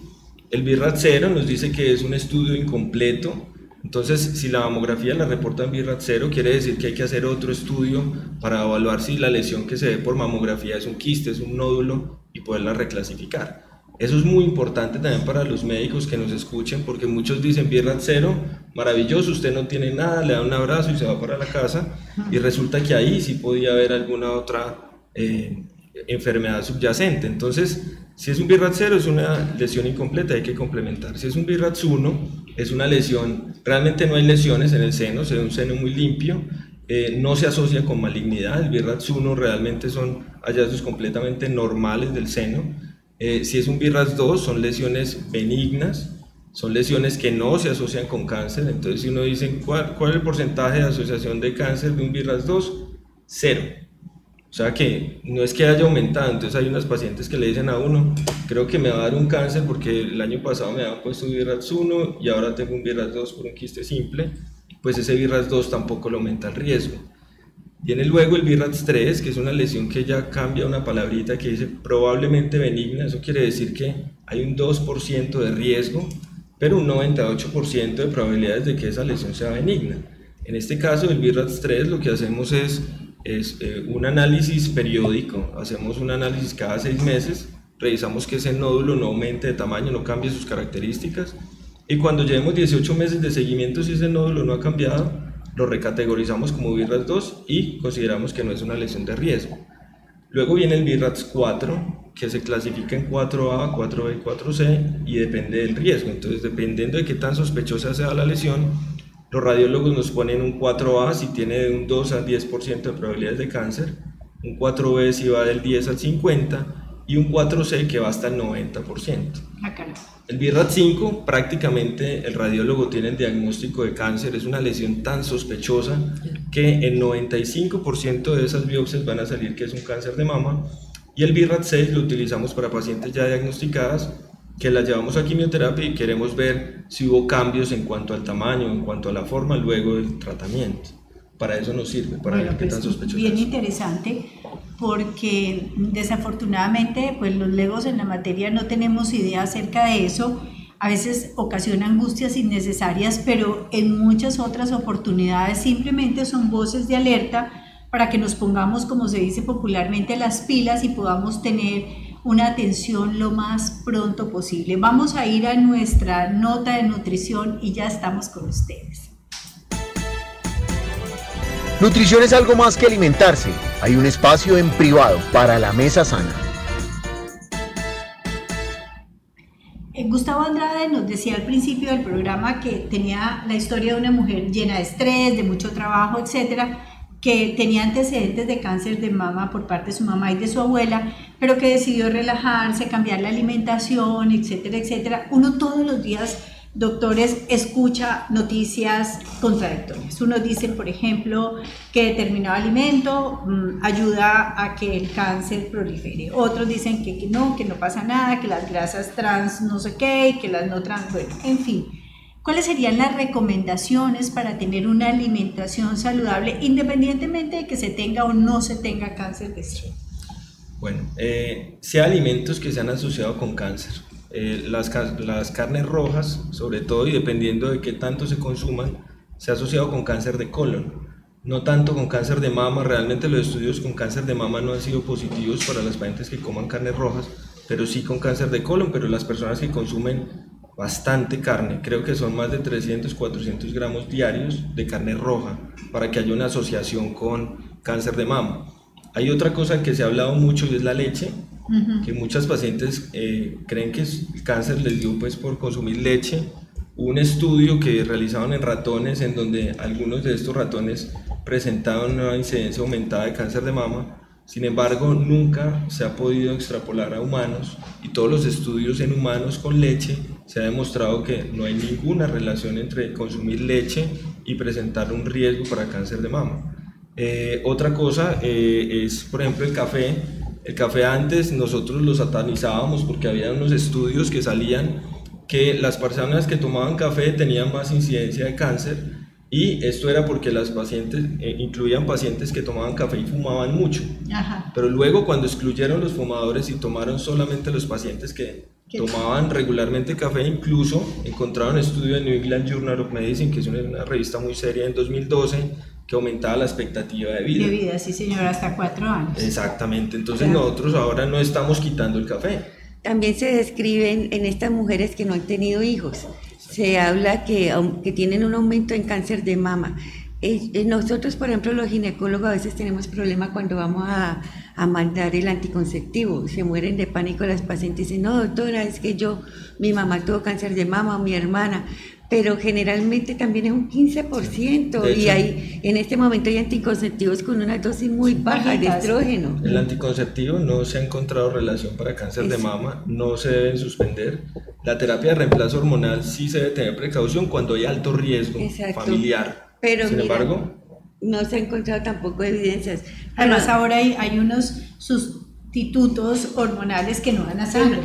Speaker 3: el VIRATS 0 nos dice que es un estudio incompleto. Entonces si la mamografía la reporta en VIRATS 0, quiere decir que hay que hacer otro estudio para evaluar si la lesión que se ve por mamografía es un quiste, es un nódulo, y poderla reclasificar. Eso es muy importante también para los médicos que nos escuchen, porque muchos dicen VIRATS 0, maravilloso, usted no tiene nada, le da un abrazo y se va para la casa, y resulta que ahí sí podía haber alguna otra enfermedad subyacente. Entonces, si es un VIRATS 0 es una lesión incompleta, hay que complementar. Si es un VIRATS 1 es una lesión, realmente no hay lesiones en el seno, se ve un seno muy limpio, no se asocia con malignidad. El VIRATS 1 realmente son hallazgos completamente normales del seno. Si es un VIRATS 2 son lesiones benignas, son lesiones que no se asocian con cáncer. Entonces si uno dice ¿cuál es el porcentaje de asociación de cáncer de un VIRATS 2? 0. O sea que no es que haya aumentado. Entonces hay unas pacientes que le dicen a uno, creo que me va a dar un cáncer porque el año pasado me habían puesto un VIRATS 1 y ahora tengo un VIRATS 2 por un quiste simple. Pues ese VIRATS 2 tampoco le aumenta el riesgo. Viene luego el VIRATS 3, que es una lesión que ya cambia una palabrita que dice probablemente benigna. Eso quiere decir que hay un 2% de riesgo, pero un 98% de probabilidades de que esa lesión sea benigna. En este caso, el VIRATS 3, lo que hacemos es un análisis periódico. Hacemos un análisis cada 6 meses, revisamos que ese nódulo no aumente de tamaño, no cambie sus características, y cuando llevemos 18 meses de seguimiento, si ese nódulo no ha cambiado, lo recategorizamos como VIRATS 2 y consideramos que no es una lesión de riesgo. Luego viene el VIRATS 4, que se clasifica en 4A, 4B y 4C, y depende del riesgo. Entonces, dependiendo de qué tan sospechosa sea la lesión, los radiólogos nos ponen un 4A si tiene de un 2 al 10% de probabilidades de cáncer, un 4B si va del 10 al 50%, y un 4C que va hasta el 90%. El VIRATS 5, prácticamente el radiólogo tiene el diagnóstico de cáncer. Es una lesión tan sospechosa que el 95% de esas biopsias van a salir que es un cáncer de mama, y el VIRATS 6 lo utilizamos para pacientes ya diagnosticadas que las llevamos a quimioterapia y queremos ver si hubo cambios en cuanto al tamaño, en cuanto a la forma luego del tratamiento. Para eso nos sirve, para ver qué tan sospechoso es.
Speaker 2: Bien interesante, porque desafortunadamente pues los legos en la materia no tenemos idea acerca de eso. A veces ocasiona angustias innecesarias, pero en muchas otras oportunidades simplemente son voces de alerta para que nos pongamos, como se dice popularmente, las pilas y podamos tener una atención lo más pronto posible. Vamos a ir a nuestra nota de nutrición y ya estamos con ustedes.
Speaker 8: Nutrición es algo más que alimentarse. Hay un espacio en privado para la mesa sana.
Speaker 2: Gustavo Andrade nos decía al principio del programa que tenía la historia de una mujer llena de estrés, de mucho trabajo, etcétera, que tenía antecedentes de cáncer de mama por parte de su mamá y de su abuela, pero que decidió relajarse, cambiar la alimentación, etcétera, etcétera. Uno todos los días doctores, escucha noticias contradictorias. Unos dicen, por ejemplo, que determinado alimento ayuda a que el cáncer prolifere. Otros dicen que no pasa nada, que las grasas trans no sé qué, que las no trans, bueno, en fin. ¿Cuáles serían las recomendaciones para tener una alimentación saludable independientemente de que se tenga o no se tenga cáncer de seno?
Speaker 3: Bueno, sí hay alimentos que se han asociado con cáncer. Las carnes rojas, sobre todo, y dependiendo de qué tanto se consuman, se ha asociado con cáncer de colon. No tanto con cáncer de mama. Realmente los estudios con cáncer de mama no han sido positivos para las pacientes que coman carnes rojas, pero sí con cáncer de colon. Pero las personas que consumen bastante carne, creo que son más de 300, 400 gramos diarios de carne roja, para que haya una asociación con cáncer de mama. Hay otra cosa que se ha hablado mucho y es la leche, que muchas pacientes creen que el cáncer les dio pues por consumir leche. Hubo un estudio que realizaron en ratones en donde algunos de estos ratones presentaban una incidencia aumentada de cáncer de mama. Sin embargo, nunca se ha podido extrapolar a humanos, y todos los estudios en humanos con leche se ha demostrado que no hay ninguna relación entre consumir leche y presentar un riesgo para cáncer de mama. Otra cosa es, por ejemplo, el café. El café antes nosotros lo satanizábamos porque había unos estudios que salían que las personas que tomaban café tenían más incidencia de cáncer, y esto era porque las pacientes incluían pacientes que tomaban café y fumaban mucho. Ajá. Pero luego, cuando excluyeron los fumadores y tomaron solamente los pacientes que tomaban regularmente café, incluso encontraron un estudio en New England Journal of Medicine, que es una revista muy seria, en 2012, que aumentaba la expectativa de vida.
Speaker 2: De vida, sí señora, hasta 4 años.
Speaker 3: Exactamente, entonces nosotros ahora no estamos quitando el café.
Speaker 6: También se describen en estas mujeres que no han tenido hijos. Se habla que tienen un aumento en cáncer de mama. Nosotros, por ejemplo, los ginecólogos a veces tenemos problemas cuando vamos a mandar el anticonceptivo. Se mueren de pánico las pacientes y dicen, no doctora, es que mi mamá tuvo cáncer de mama, o mi hermana. Pero generalmente también es un 15%, y en este momento hay anticonceptivos con una dosis muy baja de estrógeno.
Speaker 3: El anticonceptivo no se ha encontrado relación para cáncer de mama, no se deben suspender. La terapia de reemplazo hormonal sí se debe tener precaución cuando hay alto riesgo familiar.
Speaker 6: Pero
Speaker 3: sin embargo,
Speaker 6: no se ha encontrado tampoco evidencias.
Speaker 2: Además, ahora hay unos sustitutos hormonales que no van a ser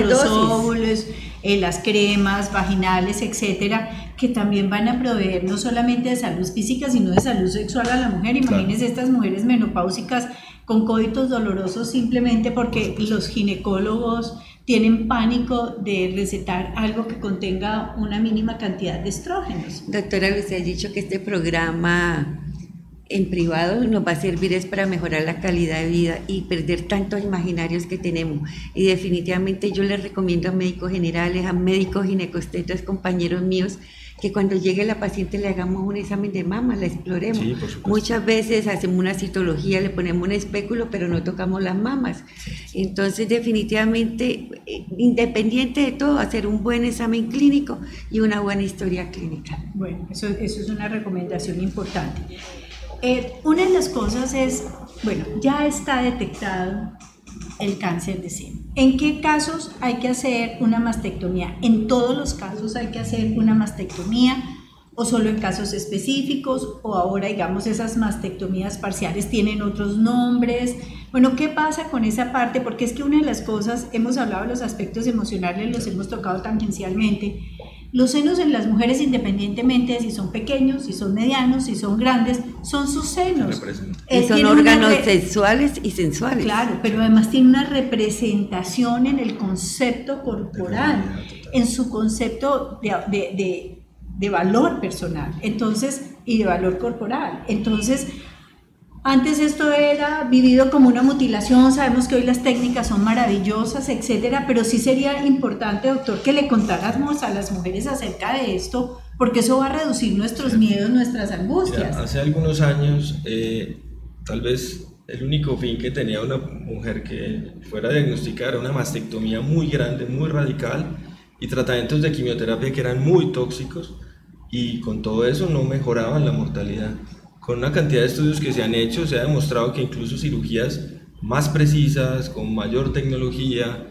Speaker 2: los óvulos, las cremas vaginales, etcétera, que también van a proveer no solamente de salud física, sino de salud sexual a la mujer. Imagínense estas mujeres menopáusicas con cólitos dolorosos simplemente porque los ginecólogos tienen pánico de recetar algo que contenga una mínima cantidad de estrógenos.
Speaker 6: Doctora, usted ha dicho que este programa en privado nos va a servir es para mejorar la calidad de vida y perder tantos imaginarios que tenemos. Y definitivamente yo les recomiendo a médicos generales, a médicos ginecobstetras, compañeros míos, que cuando llegue la paciente le hagamos un examen de mama, la exploremos. Sí, muchas veces hacemos una citología, le ponemos un espéculo, pero no tocamos las mamas. Entonces, definitivamente, independiente de todo, hacer un buen examen clínico y una buena historia clínica.
Speaker 2: Bueno, eso es una recomendación importante. Una de las cosas es, bueno, ya está detectado el cáncer de seno. ¿En qué casos hay que hacer una mastectomía? ¿En todos los casos hay que hacer una mastectomía o solo en casos específicos? O ahora, digamos, esas mastectomías parciales tienen otros nombres. Bueno, ¿qué pasa con esa parte? Porque es que una de las cosas, hemos hablado de los aspectos emocionales, los hemos tocado tangencialmente. Los senos en las mujeres, independientemente de si son pequeños, si son medianos, si son grandes, son sus senos.
Speaker 6: Y son órganos sexuales y sensuales.
Speaker 2: Claro, pero además tiene una representación en el concepto corporal, en su concepto de valor personal, entonces, y de valor corporal. Entonces, antes esto era vivido como una mutilación, sabemos que hoy las técnicas son maravillosas, etcétera, pero sí sería importante, doctor, que le contáramos a las mujeres acerca de esto, porque eso va a reducir nuestros miedos, nuestras angustias.
Speaker 3: Ya, hace algunos años, tal vez el único fin que tenía una mujer que fuera diagnosticada era una mastectomía muy grande, muy radical, y tratamientos de quimioterapia que eran muy tóxicos, y con todo eso no mejoraban la mortalidad. Con una cantidad de estudios que se han hecho, se ha demostrado que incluso cirugías más precisas, con mayor tecnología,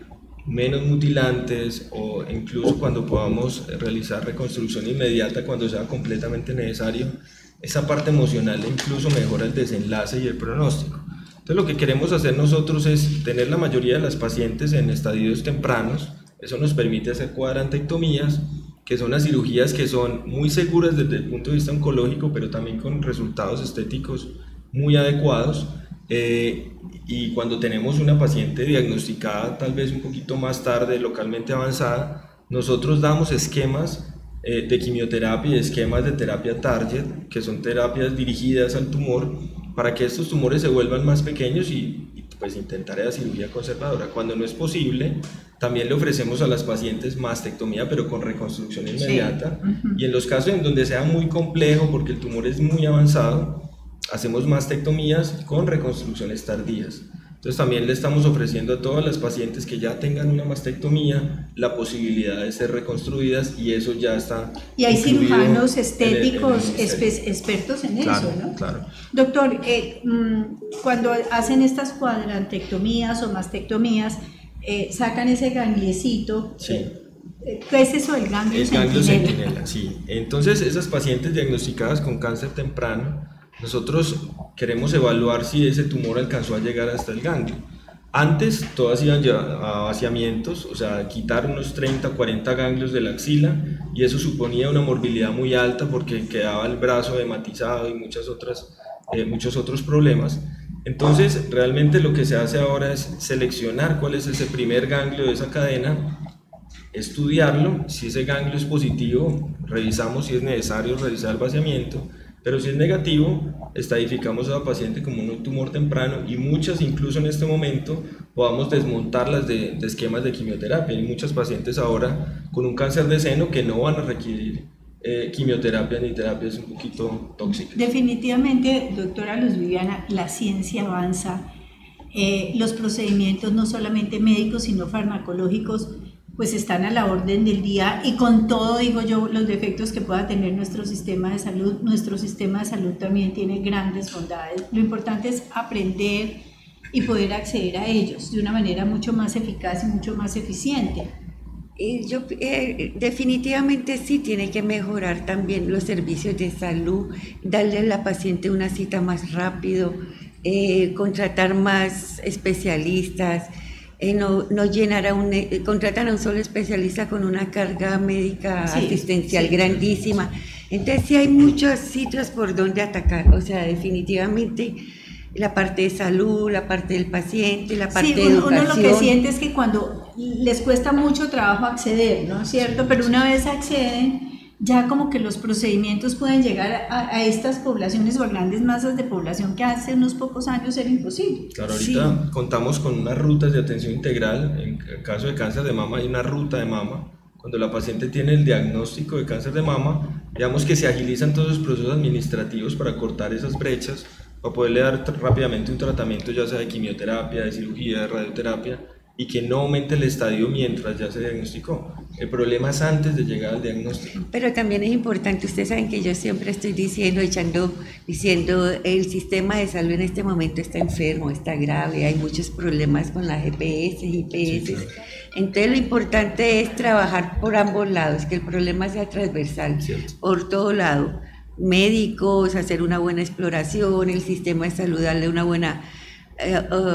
Speaker 3: menos mutilantes, o incluso cuando podamos realizar reconstrucción inmediata cuando sea completamente necesario, esa parte emocional incluso mejora el desenlace y el pronóstico. Entonces lo que queremos hacer nosotros es tener la mayoría de las pacientes en estadios tempranos. Eso nos permite hacer cuadrantectomías, que son las cirugías que son muy seguras desde el punto de vista oncológico, pero también con resultados estéticos muy adecuados. Y cuando tenemos una paciente diagnosticada tal vez un poquito más tarde, localmente avanzada, nosotros damos esquemas de quimioterapia y esquemas de terapia target, que son terapias dirigidas al tumor, para que estos tumores se vuelvan más pequeños y pues intentar la cirugía conservadora. Cuando no es posible, también le ofrecemos a las pacientes mastectomía, pero con reconstrucción inmediata. Sí. Y en los casos en donde sea muy complejo, porque el tumor es muy avanzado, hacemos mastectomías con reconstrucciones tardías. Entonces también le estamos ofreciendo a todas las pacientes que ya tengan una mastectomía la posibilidad de ser reconstruidas, y eso ya está.
Speaker 2: Y hay cirujanos estéticos expertos en eso, ¿no? Claro. Doctor, cuando hacen estas cuadrantectomías o mastectomías, sacan ese gangliecito.
Speaker 3: Sí.
Speaker 2: ¿Qué es eso del ganglio
Speaker 3: centinela? El ganglio centinela, sí. Entonces esas pacientes diagnosticadas con cáncer temprano, nosotros queremos evaluar si ese tumor alcanzó a llegar hasta el ganglio. Antes todas iban a vaciamientos, o sea, quitar unos 30 o 40 ganglios de la axila, y eso suponía una morbilidad muy alta porque quedaba el brazo hematizado y muchos otros problemas. Entonces realmente lo que se hace ahora es seleccionar cuál es ese primer ganglio de esa cadena, estudiarlo. Si ese ganglio es positivo, revisamos si es necesario realizar el vaciamiento, pero si es negativo, estadificamos a la paciente como un tumor temprano, y muchas incluso en este momento podamos desmontarlas de esquemas de quimioterapia. Hay muchas pacientes ahora con un cáncer de seno que no van a requerir quimioterapia ni terapias un poquito tóxicas.
Speaker 2: Definitivamente, doctora Luz Viviana, la ciencia avanza, los procedimientos no solamente médicos sino farmacológicos pues están a la orden del día, y con todo, digo yo, los defectos que pueda tener nuestro sistema de salud también tiene grandes bondades. Lo importante es aprender y poder acceder a ellos de una manera mucho más eficaz y mucho más eficiente.
Speaker 6: Definitivamente sí tiene que mejorar también los servicios de salud, darle a la paciente una cita más rápido, contratar más especialistas. No llenar contratan a un solo especialista con una carga médica asistencial grandísima. Entonces sí hay muchos sitios por donde atacar, o sea, definitivamente la parte de salud, la parte del paciente, la parte de educación.
Speaker 2: Uno lo que siente es que cuando les cuesta mucho trabajo acceder, ¿no es cierto? Pero una vez acceden, ya como que los procedimientos pueden llegar a estas poblaciones o a grandes masas de población que hace unos pocos años era imposible.
Speaker 3: Claro, ahorita contamos con unas rutas de atención integral. En el caso de cáncer de mama hay una ruta de mama. Cuando la paciente tiene el diagnóstico de cáncer de mama, digamos que se agilizan todos los procesos administrativos para cortar esas brechas, para poderle dar rápidamente un tratamiento, ya sea de quimioterapia, de cirugía, de radioterapia, y que no aumente el estadio mientras ya se diagnosticó. El problema es antes de llegar al diagnóstico.
Speaker 6: Pero también es importante, ustedes saben que yo siempre estoy diciendo el sistema de salud en este momento está enfermo, está grave, hay muchos problemas con las EPS, IPS. Sí, claro. Entonces lo importante es trabajar por ambos lados, que el problema sea transversal, por todo lado. Médicos, hacer una buena exploración, el sistema de salud darle una buena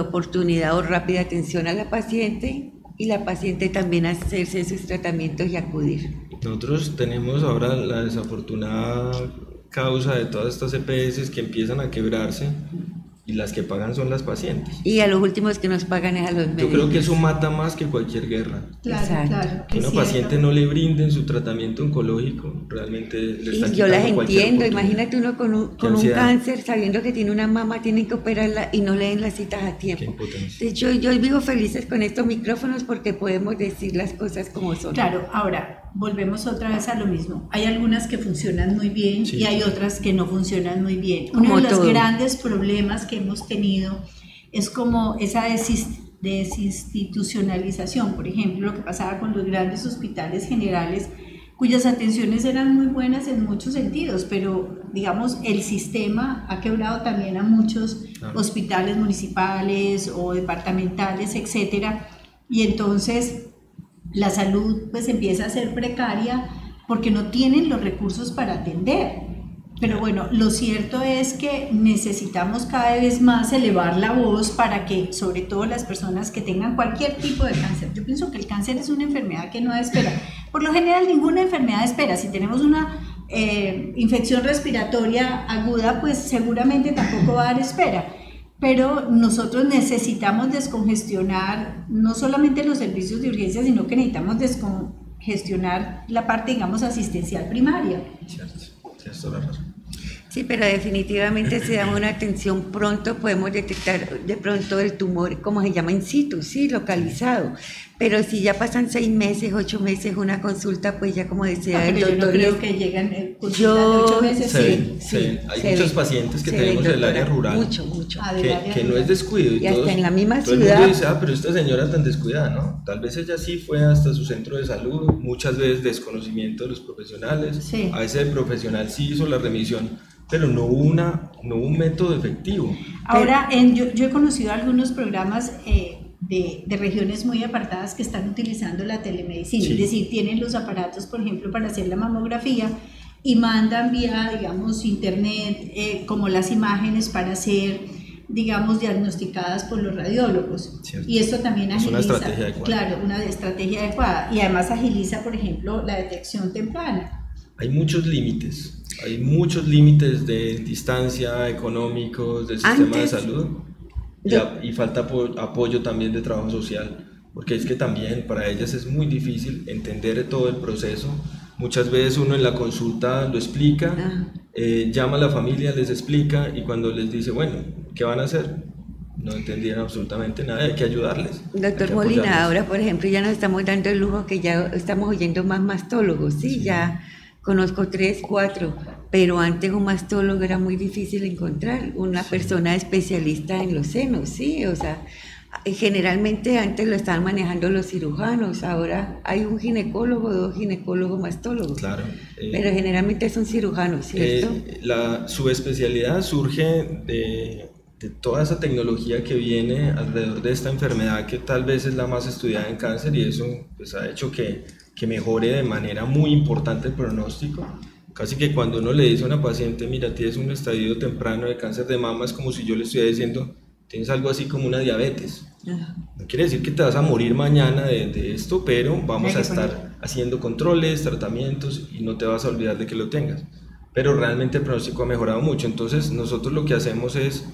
Speaker 6: oportunidad o rápida atención a la paciente, y la paciente también hacerse sus tratamientos y acudir.
Speaker 3: Nosotros tenemos ahora la desafortunada causa de todas estas EPS que empiezan a quebrarse, y las que pagan son las pacientes.
Speaker 6: Y a los últimos que nos pagan es a los médicos.
Speaker 3: Yo creo que eso mata más que cualquier guerra.
Speaker 2: Claro.
Speaker 3: Que una paciente no le brinden su tratamiento oncológico, realmente le están.
Speaker 6: Y yo las entiendo, imagínate uno con un cáncer, sabiendo que tiene una mama, tienen que operarla y no le den las citas a tiempo. Entonces, yo vivo felices con estos micrófonos porque podemos decir las cosas como son.
Speaker 2: Claro, ahora volvemos otra vez a lo mismo. Hay algunas que funcionan muy bien y hay otras que no funcionan muy bien. Uno de los grandes problemas que hemos tenido es como esa desinstitucionalización, por ejemplo, lo que pasaba con los grandes hospitales generales, cuyas atenciones eran muy buenas en muchos sentidos, pero digamos el sistema ha quebrado también a muchos hospitales municipales o departamentales, etcétera, y entonces la salud pues empieza a ser precaria porque no tienen los recursos para atender. Pero bueno, lo cierto es que necesitamos cada vez más elevar la voz para que, sobre todo las personas que tengan cualquier tipo de cáncer, yo pienso que el cáncer es una enfermedad que no da espera. Por lo general, ninguna enfermedad espera. Si tenemos una infección respiratoria aguda, pues seguramente tampoco va a dar espera. Pero nosotros necesitamos descongestionar no solamente los servicios de urgencia, sino que necesitamos descongestionar la parte, digamos, asistencial primaria.
Speaker 3: Cierto, tienes toda la razón.
Speaker 6: Sí, pero definitivamente si damos una atención pronto podemos detectar de pronto el tumor, como se llama, in situ, sí, localizado. Pero si ya pasan 6 meses, 8 meses una consulta, pues ya como decía el doctor...
Speaker 2: Yo no creo que llegan consultas de 8 meses.
Speaker 3: Hay muchos pacientes que tenemos del área rural,
Speaker 6: mucho.
Speaker 3: Que no es descuido.
Speaker 6: Y hasta en la misma
Speaker 3: todo
Speaker 6: ciudad...
Speaker 3: el mundo dice, pero esta señora tan descuidada, ¿no? Tal vez ella sí fue hasta su centro de salud, muchas veces desconocimiento de los profesionales, a veces el profesional sí hizo la remisión, pero no hubo un método efectivo.
Speaker 2: Ahora, yo he conocido algunos programas de regiones muy apartadas que están utilizando la telemedicina, es decir, tienen los aparatos, por ejemplo, para hacer la mamografía y mandan vía, digamos, internet, como las imágenes para ser, digamos, diagnosticadas por los radiólogos.
Speaker 3: Cierto.
Speaker 2: Y esto también agiliza,
Speaker 3: es una estrategia adecuada.
Speaker 2: Claro, una estrategia adecuada, y además agiliza, por ejemplo, la detección temprana.
Speaker 3: Hay muchos límites de distancia, económicos, del sistema de salud, y falta apoyo también de trabajo social, porque es que también para ellas es muy difícil entender todo el proceso. Muchas veces uno en la consulta lo explica, llama a la familia, les explica, y cuando les dice, bueno, ¿qué van a hacer? No entendían absolutamente nada, hay que ayudarles.
Speaker 6: Doctor Molina, ahora por ejemplo ya nos estamos dando el lujo que ya estamos oyendo más mastólogos, sí. Ya conozco 3, 4, pero antes un mastólogo era muy difícil encontrar, una persona especialista en los senos, sí, o sea, generalmente antes lo estaban manejando los cirujanos, ahora hay un ginecólogo, 2 ginecólogos mastólogos,
Speaker 3: claro,
Speaker 6: pero generalmente son cirujanos, ¿cierto?
Speaker 3: La subespecialidad surge de toda esa tecnología que viene alrededor de esta enfermedad, que tal vez es la más estudiada en cáncer, y eso pues ha hecho que mejore de manera muy importante el pronóstico. Casi que cuando uno le dice a una paciente, mira, tienes un estadio temprano de cáncer de mama, es como si yo le estuviera diciendo, tienes algo así como una diabetes. No quiere decir que te vas a morir mañana de esto, pero vamos a estar haciendo controles, tratamientos, y no te vas a olvidar de que lo tengas. Pero realmente el pronóstico ha mejorado mucho. Entonces nosotros lo que hacemos es,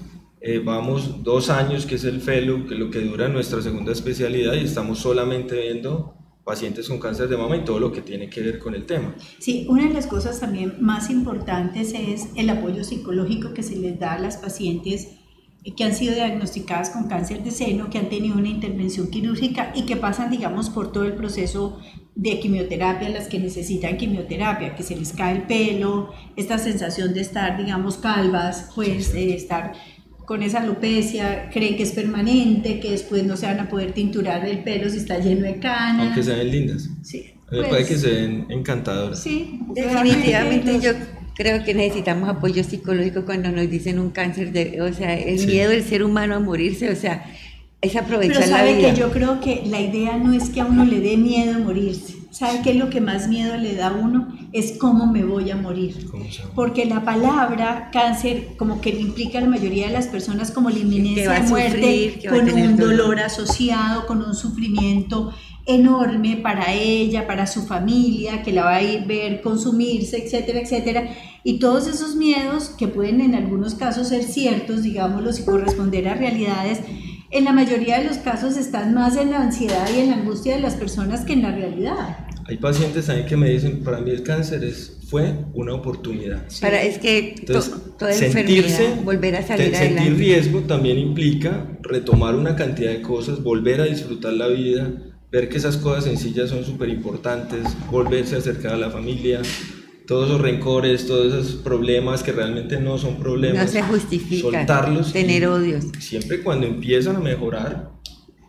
Speaker 3: vamos 2 años, que es el fellow, que es lo que dura nuestra segunda especialidad, y estamos solamente viendo pacientes con cáncer de mama y todo lo que tiene que ver con el tema.
Speaker 2: Sí, una de las cosas también más importantes es el apoyo psicológico que se les da a las pacientes que han sido diagnosticadas con cáncer de seno, que han tenido una intervención quirúrgica y que pasan, digamos, por todo el proceso de quimioterapia, las que necesitan quimioterapia, que se les cae el pelo, esta sensación de estar, digamos, calvas, pues estar con esa alopecia, creen que es permanente, que después no se van a poder tinturar el pelo si está lleno de canas.
Speaker 3: Aunque se ven lindas.
Speaker 2: Sí.
Speaker 3: Me parece que se ven encantadoras.
Speaker 2: Sí,
Speaker 6: definitivamente yo creo que necesitamos apoyo psicológico cuando nos dicen un cáncer o sea, el miedo del ser humano a morirse, o sea, es aprovechar la vida.
Speaker 2: Pero sabe que yo creo que la idea no es que a uno le dé miedo morirse. ¿Sabe qué es lo que más miedo le da a uno? Es cómo me voy a morir. Porque la palabra cáncer como que le implica a la mayoría de las personas como la inminencia de muerte, con un dolor asociado, con un sufrimiento enorme para ella, para su familia, que la va a ir ver consumirse, etcétera, etcétera. Y todos esos miedos que pueden en algunos casos ser ciertos, digámoslo, y corresponder a realidades, en la mayoría de los casos están más en la ansiedad y en la angustia de las personas que en la realidad.
Speaker 3: Hay pacientes también que me dicen, para mí el cáncer fue una oportunidad.
Speaker 6: Sí. Es que
Speaker 3: entonces,
Speaker 6: toda enfermedad, volver a salir adelante.
Speaker 3: Sentir riesgo también implica retomar una cantidad de cosas, volver a disfrutar la vida, ver que esas cosas sencillas son súper importantes, volverse a acercar a la familia, todos esos rencores, todos esos problemas que realmente no son problemas,
Speaker 6: no se justifica,
Speaker 3: soltarlos,
Speaker 6: tener odios.
Speaker 3: Siempre cuando empiezan a mejorar,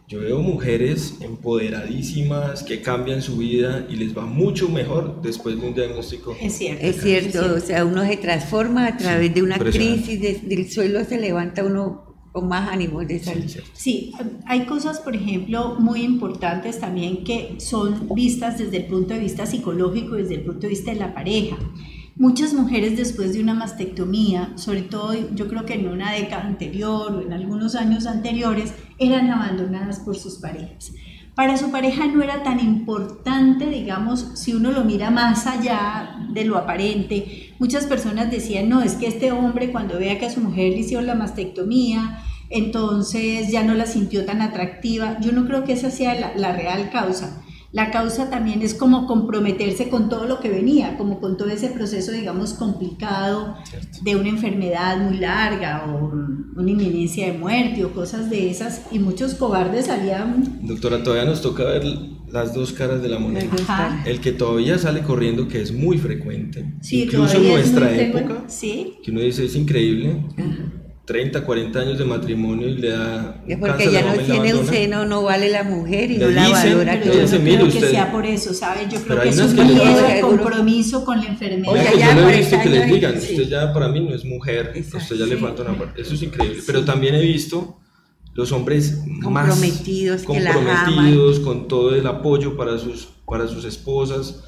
Speaker 3: yo veo mujeres empoderadísimas que cambian su vida y les va mucho mejor después de un diagnóstico.
Speaker 2: Es cierto.
Speaker 6: Es cierto, o sea, uno se transforma a través de una crisis, del suelo se levanta uno con más ánimo de salir.
Speaker 2: Sí, hay cosas, por ejemplo, muy importantes también que son vistas desde el punto de vista psicológico, desde el punto de vista de la pareja. Muchas mujeres después de una mastectomía, sobre todo yo creo que en una década anterior o en algunos años anteriores, eran abandonadas por sus parejas. Para su pareja no era tan importante, digamos, si uno lo mira más allá de lo aparente. Muchas personas decían, no, es que este hombre cuando vea que a su mujer le hicieron la mastectomía, entonces ya no la sintió tan atractiva. Yo no creo que esa sea la real causa. La causa también es como comprometerse con todo lo que venía, como con todo ese proceso, digamos, complicado de una enfermedad muy larga o una inminencia de muerte o cosas de esas, y muchos cobardes salían...
Speaker 3: Doctora, todavía nos toca ver las dos caras de la moneda.
Speaker 2: Ajá.
Speaker 3: El que todavía sale corriendo, que es muy frecuente,
Speaker 2: Sí,
Speaker 3: incluso en nuestra época,
Speaker 2: sí.
Speaker 3: que uno dice es increíble, 30, 40 años de matrimonio y le da
Speaker 6: Es
Speaker 3: un
Speaker 6: porque
Speaker 3: cáncer
Speaker 6: ya
Speaker 3: de
Speaker 6: no
Speaker 3: mama y la
Speaker 6: tiene un
Speaker 3: abandona.
Speaker 6: seno, no vale la mujer y
Speaker 3: Le
Speaker 6: no la
Speaker 3: dicen,
Speaker 6: valora
Speaker 2: Pero
Speaker 3: todo.
Speaker 2: yo no
Speaker 3: Dice,
Speaker 2: creo
Speaker 3: mire
Speaker 2: que
Speaker 3: usted.
Speaker 2: sea por eso, ¿sabe? Yo creo
Speaker 3: Pero
Speaker 2: que
Speaker 3: hay
Speaker 2: es
Speaker 3: unas
Speaker 2: un
Speaker 3: que le
Speaker 2: miedo
Speaker 6: dicen-
Speaker 2: de compromiso con la enfermedad.
Speaker 6: Oiga,
Speaker 3: Yo
Speaker 6: ya,
Speaker 3: lo
Speaker 6: por
Speaker 3: he visto
Speaker 6: esta
Speaker 3: que les
Speaker 6: año-
Speaker 3: digan,
Speaker 2: sí.
Speaker 3: usted ya para mí no es mujer, a usted ya le
Speaker 6: Sí.
Speaker 3: falta una parte. Eso es increíble. Pero también he visto los hombres más
Speaker 6: Comprometidos, que las
Speaker 3: comprometidos con todo el apoyo para sus esposas.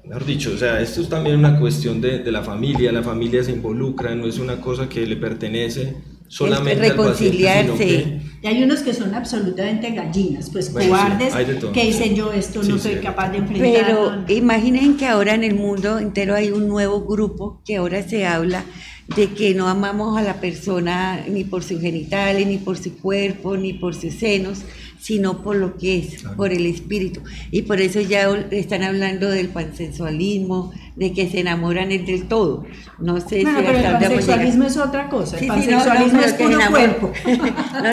Speaker 3: Mejor dicho, o sea, esto es también una cuestión de la familia se involucra, no es una cosa que le pertenece solamente al paciente, sino
Speaker 6: reconciliarse.
Speaker 2: Y hay unos que son absolutamente gallinas, pues
Speaker 3: Bueno,
Speaker 2: cobardes,
Speaker 3: sí, hay de todo.
Speaker 2: que dicen yo esto no
Speaker 3: Sí,
Speaker 2: soy
Speaker 3: sí.
Speaker 2: capaz de enfrentar.
Speaker 6: Pero imaginen que ahora en el mundo entero hay un nuevo grupo que ahora se habla de que no amamos a la persona ni por sus genitales, ni por su cuerpo, ni por sus senos, sino por lo que es,
Speaker 3: Claro.
Speaker 6: por el espíritu. Y por eso ya están hablando del pansensualismo, de que se enamoran es del todo. No sé
Speaker 2: Bueno,
Speaker 6: si
Speaker 2: pero el
Speaker 6: hasta dónde vamos a
Speaker 2: pansexualismo
Speaker 6: llegar.
Speaker 2: es otra cosa,
Speaker 6: Sí,
Speaker 2: el
Speaker 6: sí, no,
Speaker 2: pansexualismo
Speaker 6: pero
Speaker 2: es
Speaker 6: que
Speaker 2: puro
Speaker 6: se
Speaker 2: cuerpo.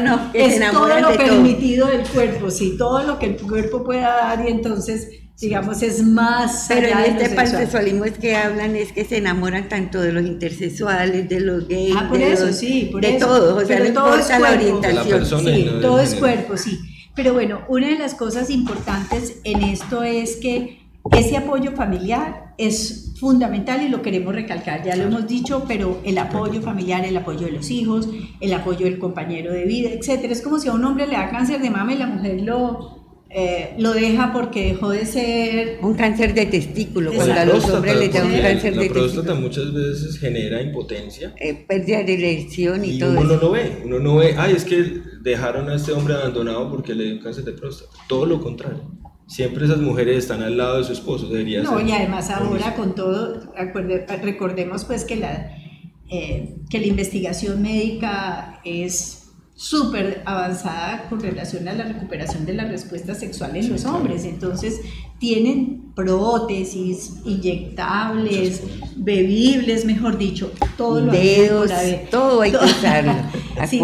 Speaker 6: No, que se
Speaker 2: Es todo
Speaker 6: enamoran
Speaker 2: lo
Speaker 6: de todo.
Speaker 2: permitido del cuerpo, sí, todo lo que el cuerpo pueda dar, y entonces, digamos, es más
Speaker 6: Pero
Speaker 2: allá
Speaker 6: en
Speaker 2: de lo
Speaker 6: este
Speaker 2: sexual.
Speaker 6: pansexualismo es que hablan, es que se enamoran tanto de los intersexuales, de los gays,
Speaker 2: Ah, por
Speaker 6: de
Speaker 2: eso,
Speaker 6: los-
Speaker 2: sí, por
Speaker 6: de
Speaker 2: eso.
Speaker 6: todos, o sea,
Speaker 2: Pero
Speaker 6: no
Speaker 2: todo es
Speaker 6: importa la
Speaker 2: cuerpo.
Speaker 6: orientación.
Speaker 3: De la persona.
Speaker 2: Sí,
Speaker 3: y no del
Speaker 2: todo es
Speaker 3: género.
Speaker 2: cuerpo, sí. Pero bueno, una de las cosas importantes en esto es que ese apoyo familiar es fundamental y lo queremos recalcar, ya lo hemos dicho, pero el apoyo familiar, el apoyo de los hijos, el apoyo del compañero de vida, etcétera. Es como si a un hombre le da cáncer de mama y la mujer lo deja porque dejó de ser...
Speaker 6: Un cáncer de testículo,
Speaker 2: Exacto.
Speaker 6: cuando a los hombres les da un
Speaker 3: porque
Speaker 6: cáncer
Speaker 3: la
Speaker 6: de
Speaker 3: próstata
Speaker 6: testículo.
Speaker 3: muchas veces genera impotencia
Speaker 6: Pérdida de erección y todo
Speaker 3: uno
Speaker 6: eso.
Speaker 3: no ve, ay, es que dejaron a este hombre abandonado porque le dio un cáncer de próstata. Todo lo contrario. Siempre esas mujeres están al lado de su esposo, debería
Speaker 2: No,
Speaker 3: ser.
Speaker 2: y además
Speaker 3: lo
Speaker 2: ahora
Speaker 3: mismo.
Speaker 2: con todo, recordemos pues que la investigación médica es súper avanzada con relación a la recuperación de la respuesta sexual en los hombres, entonces tienen prótesis, inyectables, bebibles, mejor dicho, todo lo
Speaker 6: Dedos,
Speaker 2: habido y por haber.
Speaker 6: todo hay que usarlo.
Speaker 2: Sí,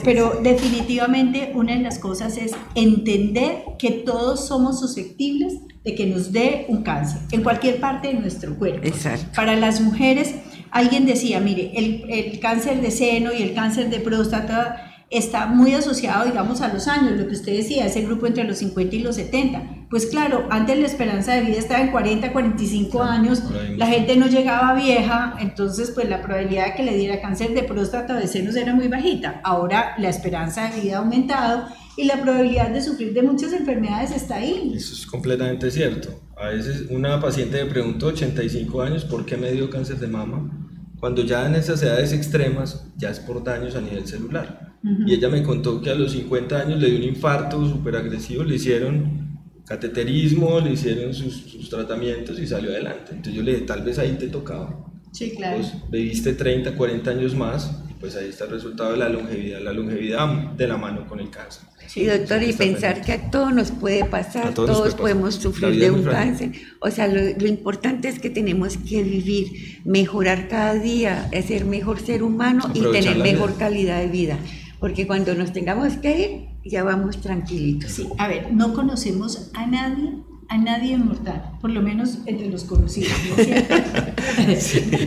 Speaker 2: pero definitivamente una de las cosas es entender que todos somos susceptibles de que nos dé un cáncer en cualquier parte de nuestro cuerpo.
Speaker 6: Exacto.
Speaker 2: Para las mujeres, alguien decía, mire, el cáncer de seno y el cáncer de próstata está muy asociado, digamos, a los años, lo que usted decía, ese grupo entre los 50 y los 70. Pues claro, antes la esperanza de vida estaba en 40, 45 años, la gente no llegaba vieja, entonces pues la probabilidad de que le diera cáncer de próstata o de senos era muy bajita. Ahora la esperanza de vida ha aumentado y la probabilidad de sufrir de muchas enfermedades está ahí.
Speaker 3: Eso es completamente cierto. A veces una paciente me preguntó, 85 años, ¿por qué me dio cáncer de mama? Cuando ya en esas edades extremas ya es por daños a nivel celular. Y ella me contó que a los 50 años le dio un infarto súper agresivo, le hicieron cateterismo, le hicieron sus tratamientos y salió adelante. Entonces yo le dije, tal vez ahí te tocaba.
Speaker 2: Sí, claro.
Speaker 3: Pues viviste 30, 40 años más, y pues ahí está el resultado de la longevidad de la mano con el cáncer.
Speaker 6: Sí, doctor, y pensar que a todos nos puede pasar,
Speaker 3: A todos nos
Speaker 6: todos
Speaker 3: puede pasar.
Speaker 6: podemos
Speaker 3: La
Speaker 6: sufrir
Speaker 3: vida
Speaker 6: de
Speaker 3: es muy
Speaker 6: un
Speaker 3: frágil.
Speaker 6: cáncer. O sea, lo importante es que tenemos que vivir, mejorar cada día, ser mejor ser humano y
Speaker 3: Aprovechar
Speaker 6: tener
Speaker 3: la
Speaker 6: mejor
Speaker 3: vida.
Speaker 6: calidad de vida. Porque cuando nos tengamos que ir, ya vamos tranquilitos.
Speaker 2: Sí, a ver, no conocemos a nadie inmortal, por lo menos entre los conocidos, ¿no es cierto?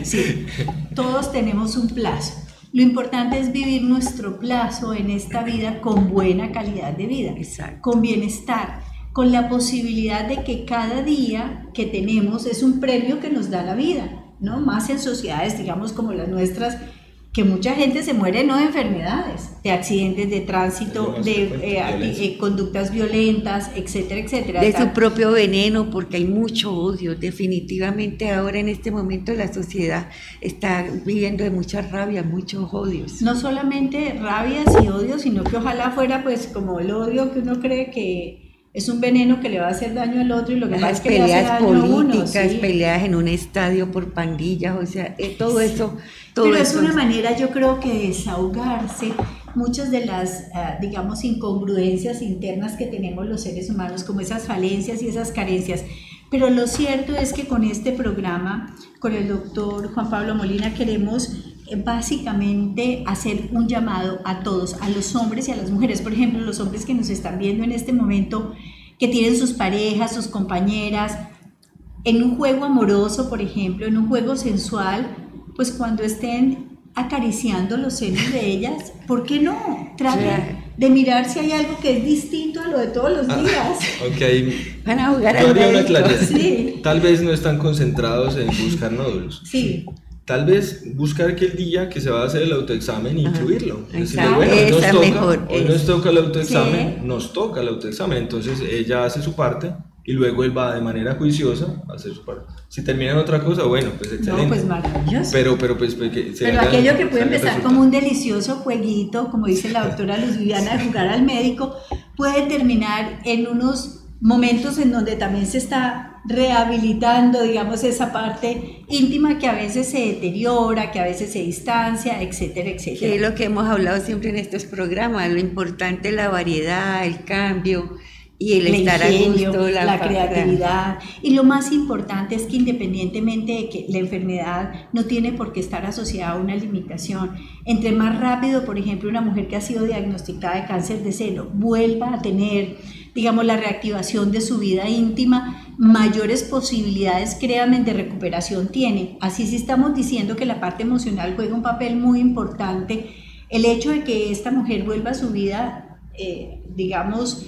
Speaker 2: Sí, todos tenemos un plazo. Lo importante es vivir nuestro plazo en esta vida con buena calidad de vida,
Speaker 6: Exacto.
Speaker 2: con bienestar, con la posibilidad de que cada día que tenemos es un premio que nos da la vida, ¿no? Más en sociedades, digamos, como las nuestras, que mucha gente se muere no de enfermedades, de accidentes de tránsito, de conductas violentas, etcétera, etcétera.
Speaker 6: De su propio veneno, porque hay mucho odio. Definitivamente ahora en este momento la sociedad está viviendo de mucha rabia, muchos odios.
Speaker 2: No solamente rabias y odios, sino que ojalá fuera pues como el odio que uno cree que es un veneno que le va a hacer daño al otro y lo que pasa es que le hace daño a uno.
Speaker 6: Políticas, sí. Peleas en un estadio por pandillas, o sea, todo eso.
Speaker 2: Pero es una manera, yo creo, que de desahogarse muchas de las, digamos, incongruencias internas que tenemos los seres humanos, como esas falencias y esas carencias. Pero lo cierto es que con este programa, con el doctor Juan Pablo Molina, queremos básicamente hacer un llamado a todos, a los hombres y a las mujeres. Por ejemplo, los hombres que nos están viendo en este momento, que tienen sus parejas, sus compañeras, en un juego amoroso, por ejemplo, en un juego sensual, pues cuando estén acariciando los senos de ellas, ¿por qué no? Traten de mirar si hay algo que es distinto a lo de todos los días.
Speaker 3: Okay.
Speaker 6: Van a jugar
Speaker 3: al
Speaker 6: médico.
Speaker 2: Sí.
Speaker 3: Tal vez no están concentrados en buscar nódulos.
Speaker 2: Sí.
Speaker 3: Tal vez buscar que el día que se va a hacer el autoexamen incluirlo.
Speaker 6: Decirle, bueno,
Speaker 3: hoy nos toca el autoexamen, sí. Nos toca el autoexamen, entonces ella hace su parte y luego él va de manera juiciosa a hacer su parte. Si termina en otra cosa, bueno, pues excelente.
Speaker 2: No, pues maravilloso.
Speaker 3: Pero
Speaker 2: aquello que puede empezar como un delicioso jueguito, como dice la doctora Luz Viviana, de jugar al médico, puede terminar en unos momentos en donde también se está rehabilitando, digamos, esa parte íntima que a veces se deteriora, que a veces se distancia, etcétera, etcétera.
Speaker 6: Que es lo que hemos hablado siempre en estos programas, lo importante es la variedad, el cambio y el estar
Speaker 2: ingenio,
Speaker 6: a gusto,
Speaker 2: la creatividad. Y lo más importante es que independientemente de que la enfermedad no tiene por qué estar asociada a una limitación, entre más rápido, por ejemplo, una mujer que ha sido diagnosticada de cáncer de seno vuelva a tener, digamos, la reactivación de su vida íntima, mayores posibilidades, créanme, de recuperación tiene. Así sí estamos diciendo que la parte emocional juega un papel muy importante. El hecho de que esta mujer vuelva a su vida, digamos,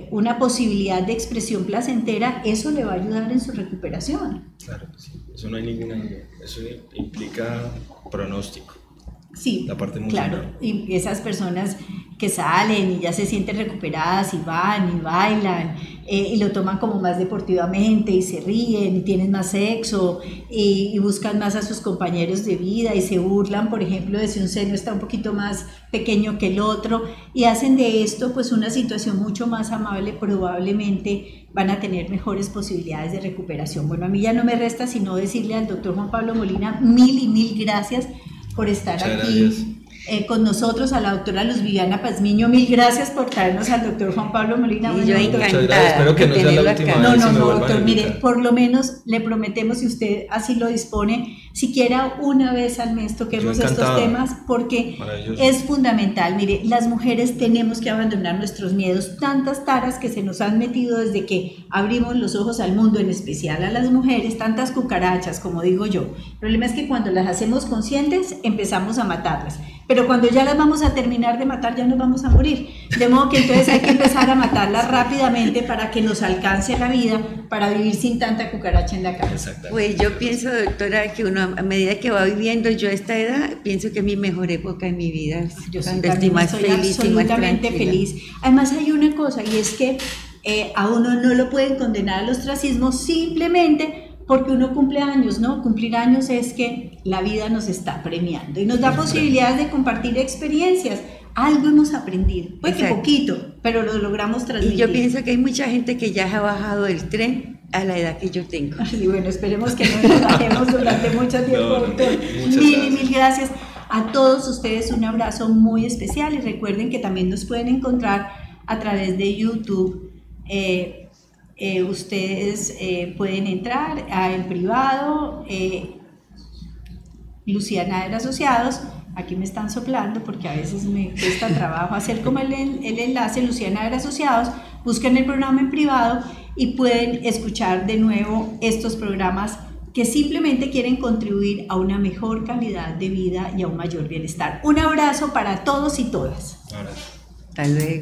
Speaker 2: una posibilidad de expresión placentera, eso le va a ayudar en su recuperación.
Speaker 3: Claro que sí, eso no hay ninguna duda, eso implica pronóstico.
Speaker 2: Sí,
Speaker 3: la parte emocional.
Speaker 2: Claro, y esas personas que salen y ya se sienten recuperadas y van y bailan y lo toman como más deportivamente y se ríen y tienen más sexo y buscan más a sus compañeros de vida y se burlan, por ejemplo, de si un seno está un poquito más pequeño que el otro y hacen de esto pues una situación mucho más amable, probablemente van a tener mejores posibilidades de recuperación. Bueno, a mí ya no me resta sino decirle al doctor Juan Pablo Molina mil gracias por estar
Speaker 3: Muchas
Speaker 2: aquí con nosotros, a la doctora Luz Viviana Pazmiño, mil gracias por traernos al doctor Juan Pablo Molina.
Speaker 6: Y yo
Speaker 3: encantada. Espero que no sea la última vez.
Speaker 2: No, doctor, mire, por lo menos le prometemos, si usted así lo dispone, siquiera una vez al mes toquemos estos temas, porque es fundamental. Mire, las mujeres tenemos que abandonar nuestros miedos, tantas taras que se nos han metido desde que abrimos los ojos al mundo, en especial a las mujeres, tantas cucarachas, como digo yo. El problema es que cuando las hacemos conscientes, empezamos a matarlas. Pero cuando ya las vamos a terminar de matar, ya nos vamos a morir. De modo que entonces hay que empezar a matarlas rápidamente para que nos alcance la vida, para vivir sin tanta cucaracha en la cabeza.
Speaker 6: Pues yo pienso, doctora, que uno a medida que va viviendo yo a esta edad, pienso que es mi mejor época en mi vida.
Speaker 2: Yo estoy más feliz, absolutamente feliz. Además hay una cosa, y es que a uno no lo pueden condenar al ostracismo simplemente porque uno cumple años, ¿no? Cumplir años es que la vida nos está premiando y nos da posibilidades de compartir experiencias. Algo hemos aprendido, pues que poquito, pero lo logramos transmitir.
Speaker 6: Y yo pienso que hay mucha gente que ya ha bajado del tren a la edad que yo tengo.
Speaker 2: Y bueno, esperemos que no nos bajemos durante mucho tiempo, doctor. Mil gracias a todos ustedes, un abrazo muy especial y recuerden que también nos pueden encontrar a través de YouTube. Ustedes pueden entrar en privado, Luciana de Asociados, aquí me están soplando porque a veces me cuesta trabajo hacer como el enlace, Luciana de Asociados, buscan el programa en privado y pueden escuchar de nuevo estos programas que simplemente quieren contribuir a una mejor calidad de vida y a un mayor bienestar. Un abrazo para todos y todas.
Speaker 6: Hasta luego.